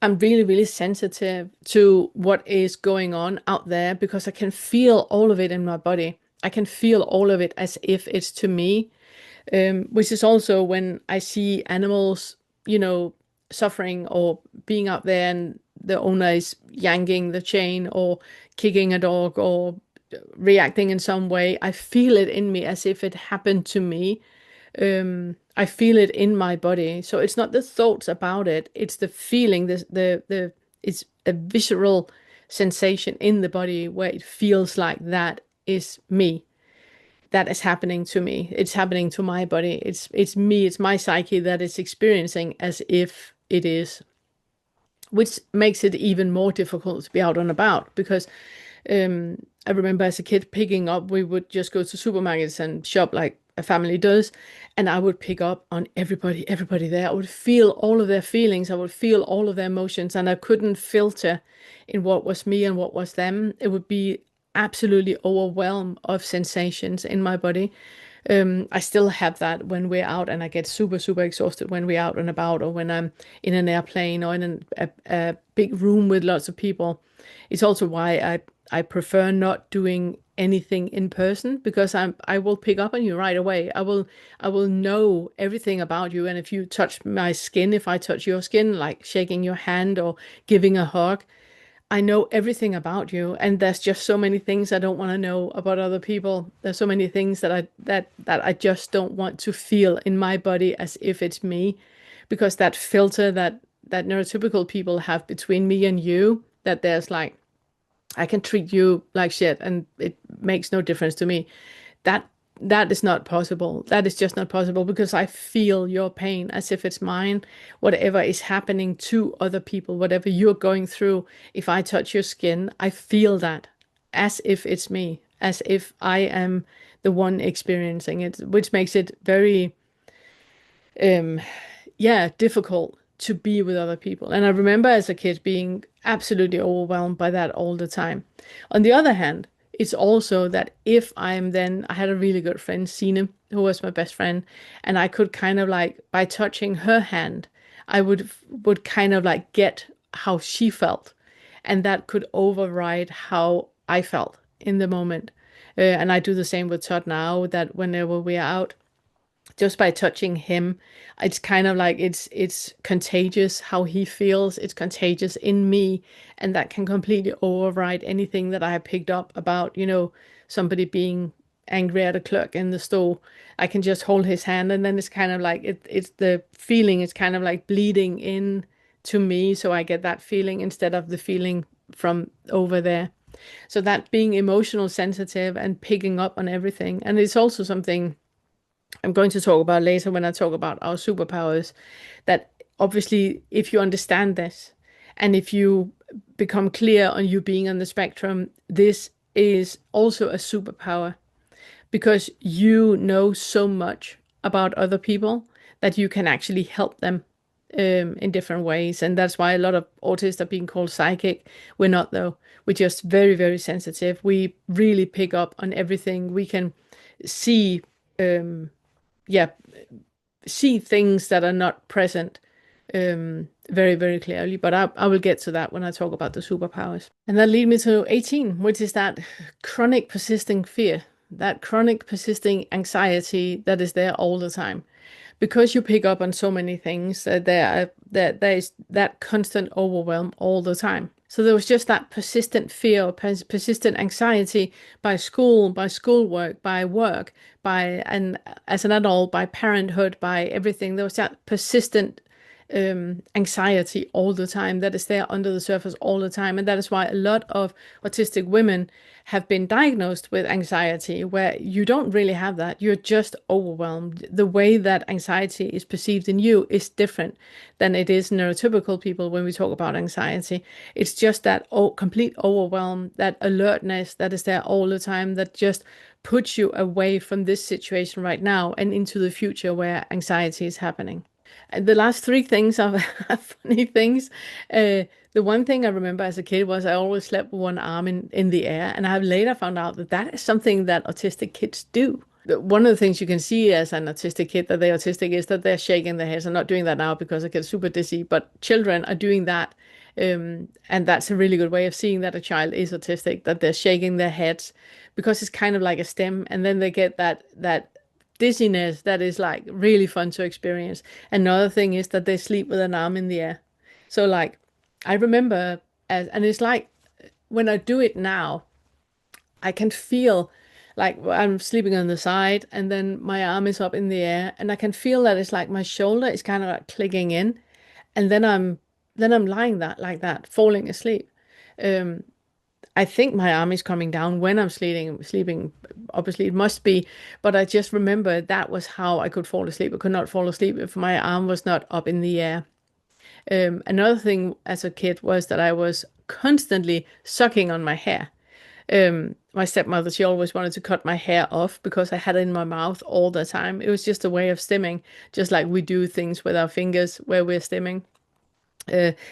I'm really, really sensitive to what is going on out there because I can feel all of it in my body. I can feel all of it as if it's to me, which is also when I see animals, suffering or being out there and the owner is yanking the chain or kicking a dog or reacting in some way. I feel it in me as if it happened to me. I feel it in my body. So it's not the thoughts about it, it's the feeling, it's a visceral sensation in the body where it feels like that is me. That is happening to me. It's happening to my body. It's me, it's my psyche that is experiencing as if it is, which makes it even more difficult to be out and about because I remember as a kid picking up, we would just go to supermarkets and shop like a family does, and I would pick up on everybody there. I would feel all of their feelings, I would feel all of their emotions, and I couldn't filter in what was me and what was them. It would be absolutely overwhelmed of sensations in my body. I still have that when we're out, and I get super, super exhausted when we're out and about, or when I'm in an airplane or in a big room with lots of people. It's also why I prefer not doing anything in person because I will pick up on you right away. I will know everything about you, and if you touch my skin, if I touch your skin, like shaking your hand or giving a hug, I know everything about you, and there's just so many things I don't want to know about other people. There's so many things that I just don't want to feel in my body as if it's me, because that filter that neurotypical people have between me and you, that there's like I can treat you like shit and it makes no difference to me. That that is not possible. That is just not possible because I feel your pain as if it's mine. Whatever is happening to other people, whatever you're going through, if I touch your skin, I feel that as if it's me, as if I am the one experiencing it, which makes it very um yeah, difficult to be with other people. And I remember as a kid being absolutely overwhelmed by that all the time. On the other hand, it's also that if I'm then, I had a really good friend, Sine, who was my best friend, and I could kind of like, by touching her hand, I would kind of like get how she felt. And that could override how I felt in the moment. And I do the same with Todd now, that whenever we are out, just by touching him, it's kind of like it's contagious how he feels. It's contagious in me, and that can completely override anything that I have picked up about, somebody being angry at a clerk in the store. I can just hold his hand, and then it's kind of like it's the feeling. It's kind of like bleeding in to me, so I get that feeling instead of the feeling from over there. So that being emotional sensitive and picking up on everything, and it's also something I'm going to talk about later when I talk about our superpowers, that obviously, if you understand this and if you become clear on you being on the spectrum, this is also a superpower because you know so much about other people that you can actually help them in different ways. And that's why a lot of autists are being called psychic. We're not, though. We're just very, very sensitive. We really pick up on everything. We can see yeah, see things that are not present very, very clearly. But I will get to that when I talk about the superpowers. And that leads me to 18, which is that chronic persisting fear, that chronic persisting anxiety that is there all the time. because you pick up on so many things, there is that constant overwhelm all the time. So there was just that persistent fear, or persistent anxiety by school, by schoolwork, by work, by and as an adult, by parenthood, by everything. There was that persistent anxiety all the time that is there under the surface all the time. And that is why a lot of autistic women have been diagnosed with anxiety, where you don't really have that. You're just overwhelmed. The way that anxiety is perceived in you is different than it is neurotypical people when we talk about anxiety. It's just that complete overwhelm, that alertness that is there all the time, that just puts you away from this situation right now and into the future where anxiety is happening. And the last three things are funny things. The one thing I remember as a kid was I always slept with one arm in the air, and I have later found out that that is something that autistic kids do. One of the things you can see as an autistic kid that they're autistic is that they're shaking their heads. I'm not doing that now because I get super dizzy, but children are doing that. And that's a really good way of seeing that a child is autistic, that they're shaking their heads because it's kind of like a stem, and then they get that dizziness that is like really fun to experience. Another thing is that they sleep with an arm in the air. So like I remember and it's like when I do it now, I can feel like I'm sleeping on the side and then my arm is up in the air and I can feel that it's like my shoulder is kind of like clicking in, and then I'm lying that like that, falling asleep. Um, I think my arm is coming down when I'm sleeping. Obviously, it must be, but I just remember that was how I could fall asleep. I could not fall asleep if my arm was not up in the air. Another thing as a kid was that I was constantly sucking on my hair. My stepmother, she always wanted to cut my hair off because I had it in my mouth all the time. It was just a way of stimming, just like we do things with our fingers where we're stimming.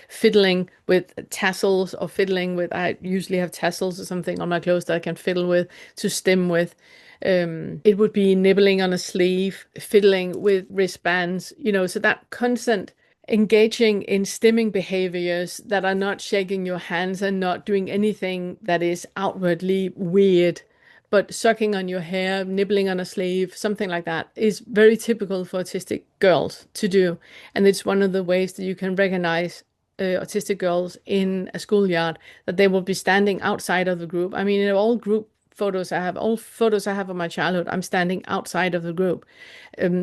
Fiddling with tassels, or fiddling with, I usually have tassels or something on my clothes that I can fiddle with to stim with. It would be nibbling on a sleeve, fiddling with wristbands, so that constant engaging in stimming behaviors that are not shaking your hands and not doing anything that is outwardly weird, but sucking on your hair, nibbling on a sleeve, something like that is very typical for autistic girls to do. And it's one of the ways that you can recognize autistic girls in a schoolyard, that they will be standing outside of the group. I mean, in all group photos I have, all photos I have of my childhood, I'm standing outside of the group,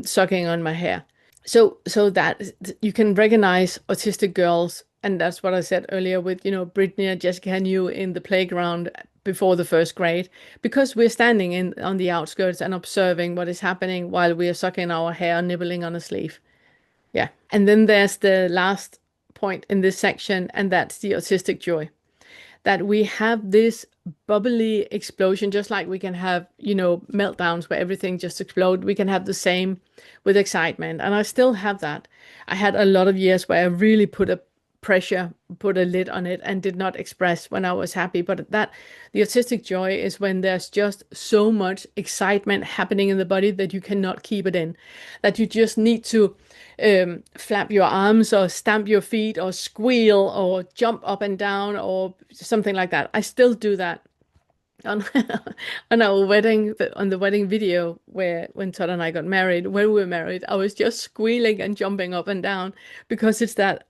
sucking on my hair. So that you can recognize autistic girls, and that's what I said earlier with, Brittany and Jessica and you in the playground before the first grade, because we're standing in on the outskirts and observing what is happening while we are sucking our hair, nibbling on a sleeve. Yeah. And then there's the last point in this section, and that's the autistic joy, that we have this bubbly explosion, just like we can have, meltdowns where everything just explodes. We can have the same with excitement. And I still have that. I had a lot of years where I really put a lid on it and did not express when I was happy. But the autistic joy is when there's just so much excitement happening in the body that you cannot keep it in, that you just need to flap your arms or stamp your feet or squeal or jump up and down or something like that. I still do that on on our wedding, on the wedding video where when Todd and I got married, when we were married, I was just squealing and jumping up and down because it's that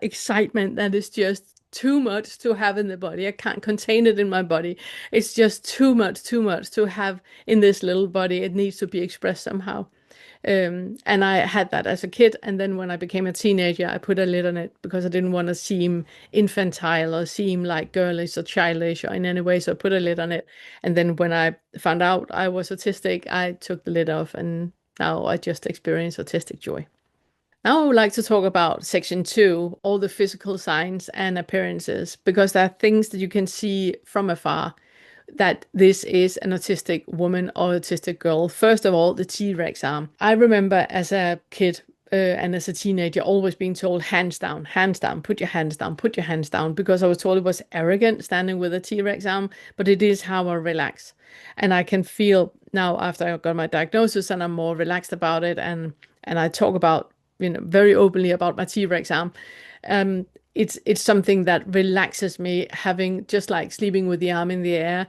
excitement that is just too much to have in the body. I can't contain it in my body. It's just too much to have in this little body. It needs to be expressed somehow. And I had that as a kid, and then when I became a teenager, I put a lid on it because I didn't want to seem infantile or seem like girlish or childish or in any way, so I put a lid on it. And then when I found out I was autistic, I took the lid off, and now I just experience autistic joy. Now I would like to talk about section 2, all the physical signs and appearances, because there are things that you can see from afar that this is an autistic woman or autistic girl. First of all, the T-Rex arm. I remember as a kid and as a teenager always being told hands down, put your hands down, put your hands down, because I was told it was arrogant standing with a T-Rex arm, but it is how I relax. And I can feel now after I got my diagnosis and I'm more relaxed about it, and I talk about, very openly about my T-Rex arm. It's something that relaxes me, having just like sleeping with the arm in the air.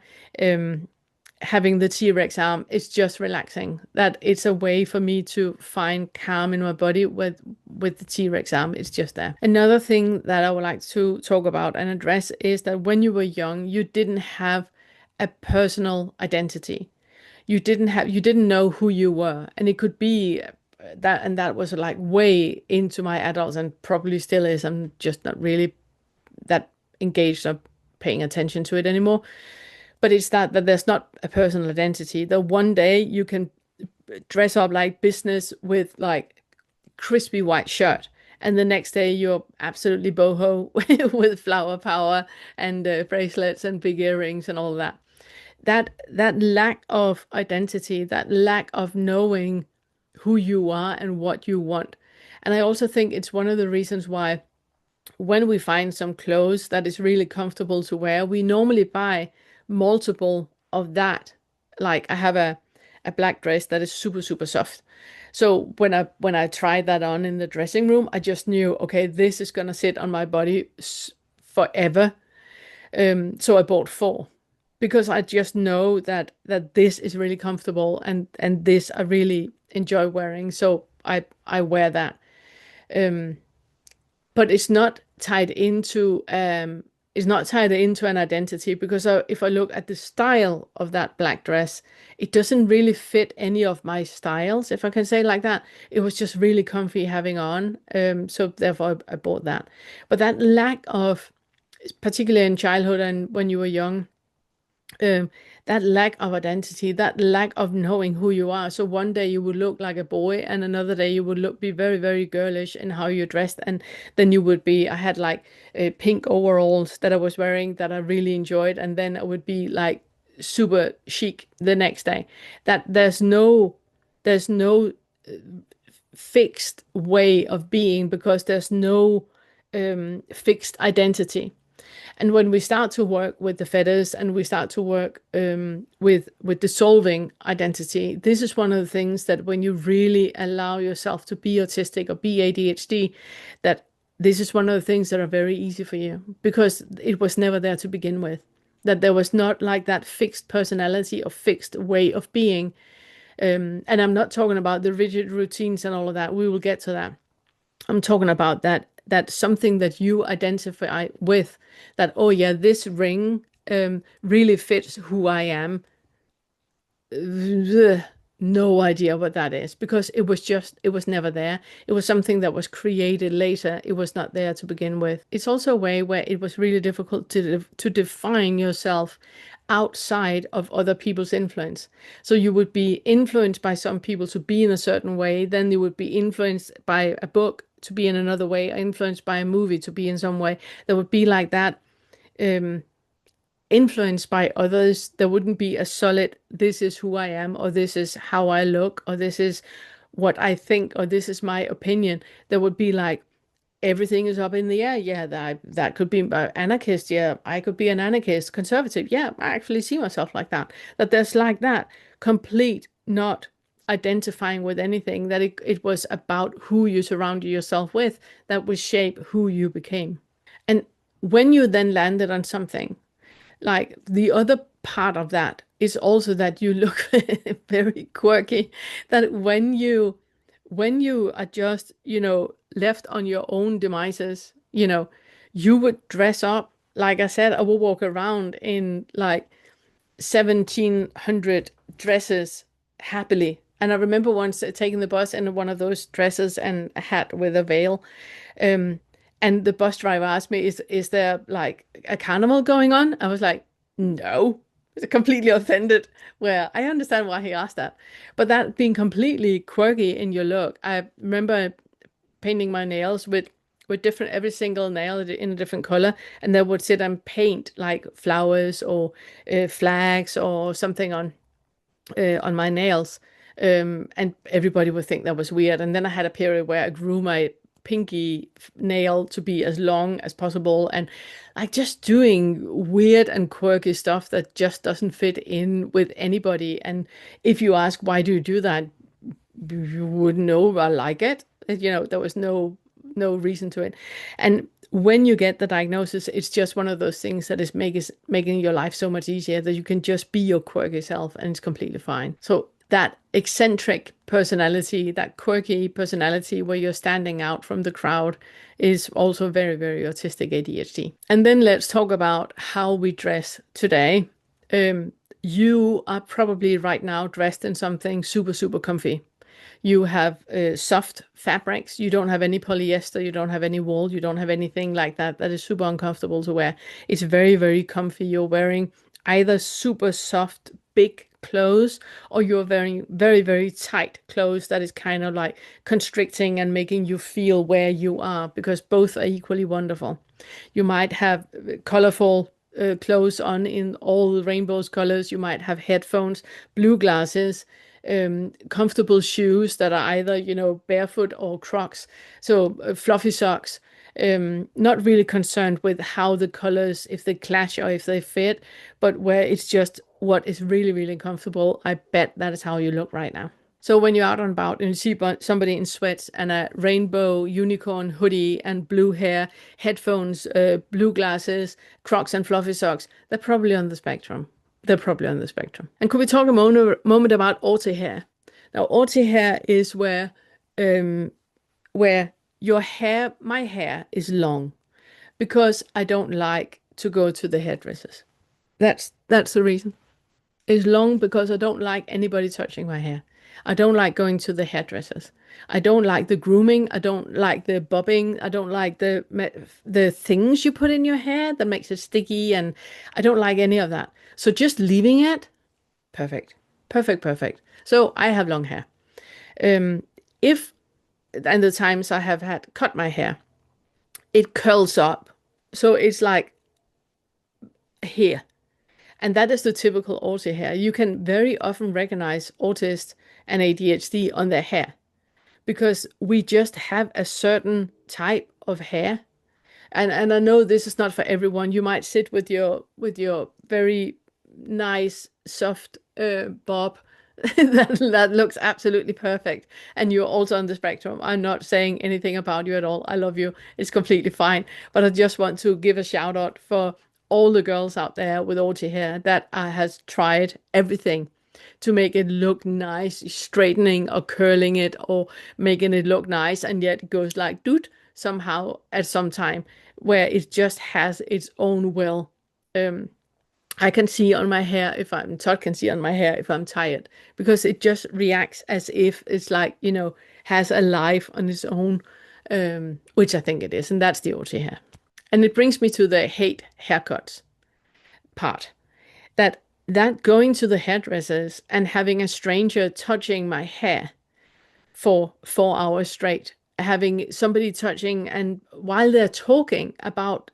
having the T-Rex arm is just relaxing. That it's a way for me to find calm in my body with the T-Rex arm. It's just there. Another thing that I would like to talk about and address is that when you were young, you didn't have a personal identity. You didn't know who you were, and it could be that, and that was like way into my adults and probably still is. I'm just not really that engaged or paying attention to it anymore. But it's that there's not a personal identity. That one day you can dress up like business with like crispy white shirt, and the next day you're absolutely boho with flower power and bracelets and big earrings and all that. That lack of identity, that lack of knowing who you are and what you want. And I also think it's one of the reasons why when we find some clothes that is really comfortable to wear, we normally buy multiple of that. Like I have a black dress that is super, super soft. So when I tried that on in the dressing room, I just knew, okay, this is gonna sit on my body forever. So I bought four because I just know that this is really comfortable and this I really enjoy wearing. So I wear that. Um, but it's not tied into an identity because if I look at the style of that black dress, it doesn't really fit any of my styles, if I can say it like that. It was just really comfy having on. So therefore I bought that. But that lack of, particularly in childhood and when you were young, um, that lack of identity, that lack of knowing who you are. So one day you would look like a boy, and another day you would be very, very girlish in how you dressed, and then you would be. I had like pink overalls that I was wearing that I really enjoyed, and then I would be like super chic the next day. That there's no fixed way of being because there's no fixed identity. And when we start to work with the fetters and we start to work with dissolving identity, this is one of the things that when you really allow yourself to be autistic or be ADHD, that this is one of the things that are very easy for you because it was never there to begin with. That there was not like that fixed personality or fixed way of being. And I'm not talking about the rigid routines and all of that. We will get to that. I'm talking about that something that you identify with, that, oh yeah, this ring really fits who I am. Ugh, no idea what that is because it was never there. It was something that was created later. It was not there to begin with. It's also a way where it was really difficult to define yourself outside of other people's influence. So you would be influenced by some people to be in a certain way, then you would be influenced by a book to be in another way, influenced by a movie to be in some way. There would be like that influenced by others. There wouldn't be a solid, this is who I am, or this is how I look, or this is what I think, or this is my opinion. There would be like everything is up in the air. Yeah, that could be anarchist. Yeah, I could be an anarchist, conservative. Yeah, I actually see myself like that. That there's like that complete not identifying with anything, that it was about who you surrounded yourself with that would shape who you became. And when you then landed on something, like the other part of that is also that you look very quirky. That when you are just, left on your own devices, you would dress up. Like I said, I would walk around in like 1700 dresses happily. And I remember once taking the bus in one of those dresses and a hat with a veil. Um, and the bus driver asked me, is there like a carnival going on? I was like, no. I was completely offended. Where I understand why he asked that. But that being completely quirky in your look, I remember painting my nails with different every single nail in a different color, and they would sit and paint like flowers or flags or something on my nails. And everybody would think that was weird. And then I had a period where I grew my pinky nail to be as long as possible, and like just doing weird and quirky stuff that just doesn't fit in with anybody. And if you ask why do you do that, you wouldn't know. I like it. There was no reason to it. And when you get the diagnosis, it's just one of those things that is making your life so much easier, that you can just be your quirky self and it's completely fine. So that eccentric personality, that quirky personality where you're standing out from the crowd, is also very, very autistic ADHD. And then let's talk about how we dress today. You are probably right now dressed in something super, super comfy. You have soft fabrics. You don't have any polyester. You don't have any wool. You don't have anything like that. That is super uncomfortable to wear. It's very, very comfy. You're wearing either super soft, big clothes, or you're wearing very, very tight clothes that is kind of like constricting and making you feel where you are, because both are equally wonderful. You might have colorful clothes on in all the rainbow's colors. You might have headphones, blue glasses, comfortable shoes that are either, barefoot or Crocs. So fluffy socks. Not really concerned with how the colors, if they clash or if they fit, but where it's just what is really, really comfortable. I bet that is how you look right now. So when you're out and about and you see somebody in sweats and a rainbow unicorn hoodie and blue hair, headphones, blue glasses, Crocs and fluffy socks, they're probably on the spectrum. They're probably on the spectrum. And could we talk a moment about auti hair? Now, auti hair is where your hair, my hair, is long because I don't like to go to the hairdressers. That's the reason. It's long because I don't like anybody touching my hair. I don't like going to the hairdressers. I don't like the grooming. I don't like the bobbing. I don't like the things you put in your hair that makes it sticky, and I don't like any of that. So just leaving it, perfect. Perfect, perfect. So I have long hair. If and the times I have had cut my hair, it curls up. So it's like here. And that is the typical auti hair. You can very often recognize autists and ADHD on their hair because we just have a certain type of hair. And I know this is not for everyone. You might sit with your very nice soft bob that looks absolutely perfect, and you're also on the spectrum. I'm not saying anything about you at all. I love you. It's completely fine. But I just want to give a shout out for all the girls out there with auti hair that has tried everything to make it look nice, straightening or curling it or making it look nice, and yet it goes like doot somehow at some time where it just has its own will. I can see on my hair if Todd can see on my hair if I'm tired, because it just reacts as if it's like, has a life on its own, which I think it is, and that's the auti hair. And it brings me to the hate haircuts part. That going to the hairdressers and having a stranger touching my hair for 4 hours straight, having somebody touching, and while they're talking about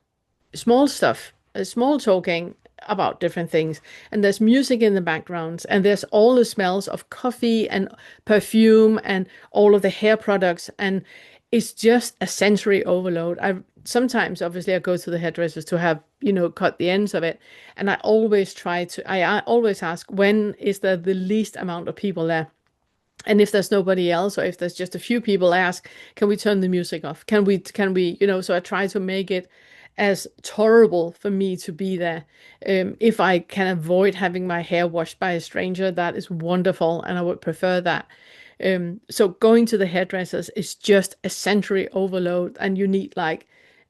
small stuff, small talking about different things, and there's music in the background, and there's all the smells of coffee and perfume and all of the hair products, and it's just a sensory overload. Sometimes obviously I go to the hairdressers to have, cut the ends of it, and I always ask, when is there the least amount of people there? And if there's nobody else, or if there's just a few people, I ask, can we turn the music off? Can we, so I try to make it as tolerable for me to be there. If I can avoid having my hair washed by a stranger, that is wonderful, and I would prefer that. So going to the hairdressers is just a sensory overload, and you need like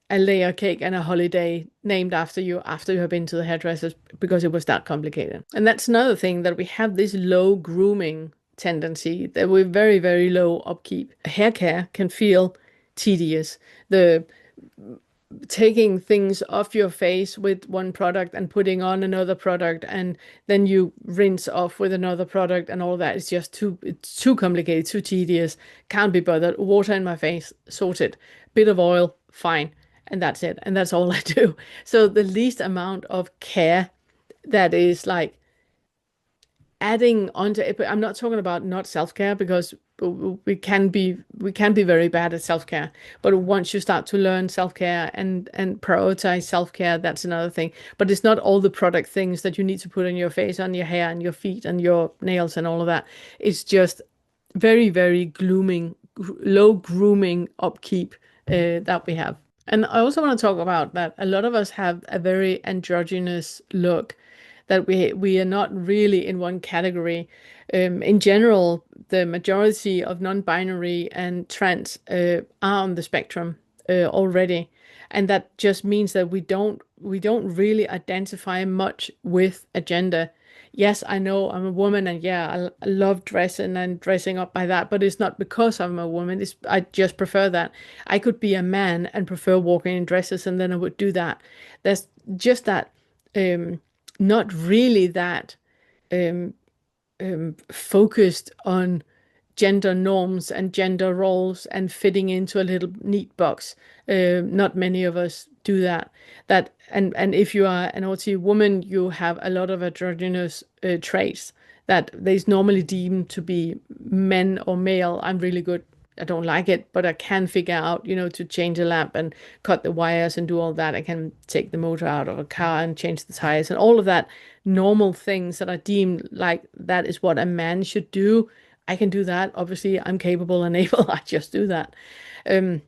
a layer cake and a holiday named after you have been to the hairdressers, because it was that complicated. And that's another thing, that we have this low grooming tendency, that we're very, very low upkeep. Hair care can feel tedious. The taking things off your face with one product and putting on another product, and then you rinse off with another product, and all that is just it's too complicated, too tedious, can't be bothered. Water in my face, sorted. Bit of oil, fine. And that's it. And that's all I do. So the least amount of care that is like adding onto it. I'm not talking about not self-care, because we can be very bad at self-care. But once you start to learn self-care and prioritize self-care, that's another thing. But it's not all the product things that you need to put on your face, on your hair, and your feet, and your nails, and all of that. It's just very, very low grooming upkeep that we have. And I also want to talk about that a lot of us have a very androgynous look, that we are not really in one category. In general, the majority of non-binary and trans are on the spectrum already, and that just means that we don't really identify much with a gender. Yes, I know I'm a woman, and yeah, I love dressing and dressing up by that, but it's not because I'm a woman. I just prefer that. I could be a man and prefer walking in dresses, and then I would do that. There's just that, not really that um, focused on gender norms and gender roles and fitting into a little neat box. Not many of us do that. And if you are an autistic woman, you have a lot of androgynous traits that there's normally deemed to be men or male. I'm really good. I don't like it, but I can figure out, to change a lamp and cut the wires and do all that. I can take the motor out of a car and change the tires and all of that normal things that are deemed like that is what a man should do. I can do that. Obviously, I'm capable and able. I just do that. Um,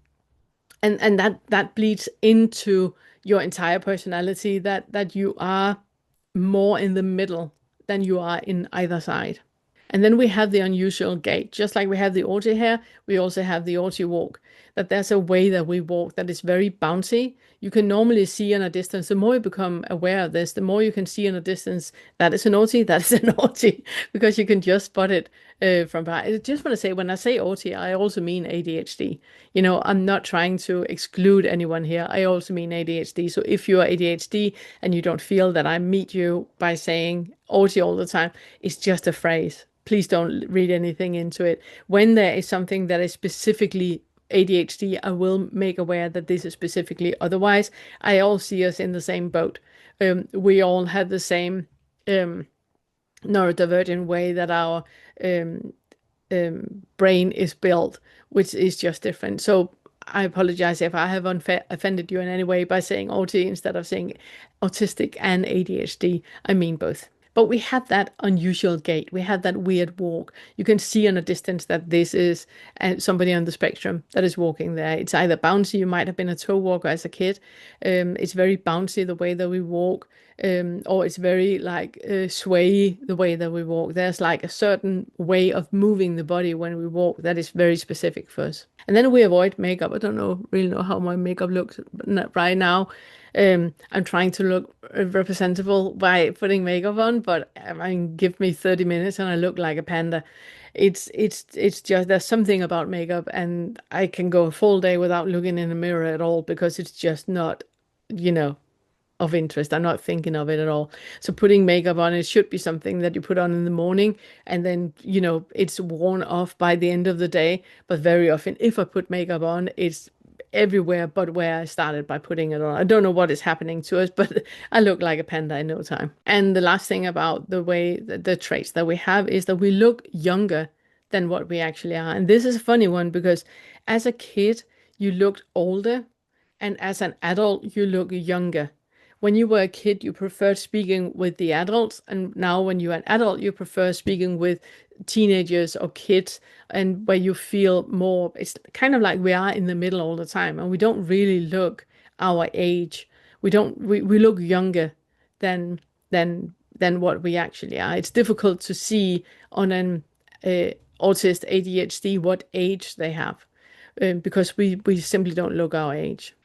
and that bleeds into your entire personality, that you are more in the middle than you are in either side. And then we have the unusual gait. Just like we have the Autie hair, we also have the Autie walk. That there's a way that we walk that is very bouncy. You can normally see in a distance. The more you become aware of this, the more you can see in a distance that is an Autie, that is an Autie, because you can just spot it from behind. I just want to say, when I say Autie, I also mean ADHD. I'm not trying to exclude anyone here. I also mean ADHD. So if you are ADHD and you don't feel that I meet you by saying Autie all the time, it's just a phrase. Please don't read anything into it. When there is something that is specifically ADHD, I will make aware that this is specifically. Otherwise, I all see us in the same boat. We all have the same neurodivergent way that our um, brain is built, which is just different. So I apologize if I have offended you in any way by saying auti instead of saying autistic and ADHD. I mean both. But we have that unusual gait. We have that weird walk. You can see in a distance that this is somebody on the spectrum that is walking there. It's either bouncy, you might have been a toe walker as a kid. It's very bouncy the way that we walk, or it's very like sway the way that we walk. There's like a certain way of moving the body when we walk that is very specific for us. And then we avoid makeup. I don't really know how my makeup looks right now. I'm trying to look representable by putting makeup on, but I mean, give me 30 minutes and I look like a panda. It's just there's something about makeup, and I can go a full day without looking in the mirror at all because it's just not, you know, of interest. I'm not thinking of it at all. So putting makeup on, it should be something that you put on in the morning and then, it's worn off by the end of the day. But very often, if I put makeup on, it's everywhere but where I started by putting it on. I don't know what is happening to us, but I look like a panda in no time. And the last thing about the way the traits that we have is that we look younger than what we actually are. And this is a funny one because as a kid, you looked older, and as an adult, you look younger. When you were a kid, you preferred speaking with the adults, and now when you're an adult, you prefer speaking with teenagers or kids, and where you feel more, it's kind of like we are in the middle all the time, and we don't really look our age. We look younger than than what we actually are. It's difficult to see on an autist ADHD what age they have, because we simply don't look our age.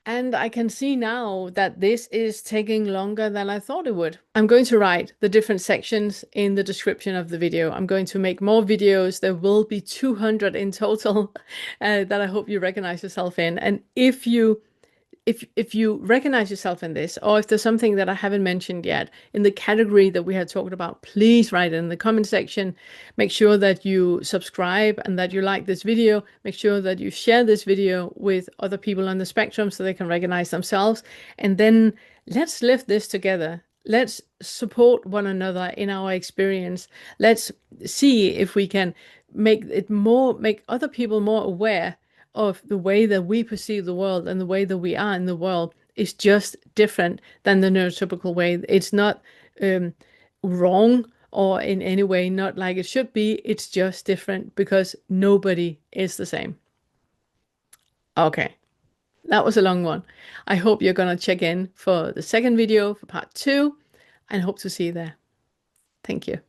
And I can see now that this is taking longer than I thought it would. I'm going to write the different sections in the description of the video. I'm going to make more videos. There will be 200 in total that I hope you recognize yourself in. And if you recognize yourself in this, or if there's something that I haven't mentioned yet in the category that we had talked about, please write it in the comment section. Make sure that you subscribe and that you like this video. Make sure that you share this video with other people on the spectrum so they can recognize themselves. And then let's live this together. Let's support one another in our experience. Let's see if we can make other people more aware of the way that we perceive the world, and the way that we are in the world is just different than the neurotypical way. It's not wrong or in any way not like it should be. It's just different because nobody is the same. Okay, that was a long one. I hope you're gonna check in for the second video for part two and hope to see you there. Thank you.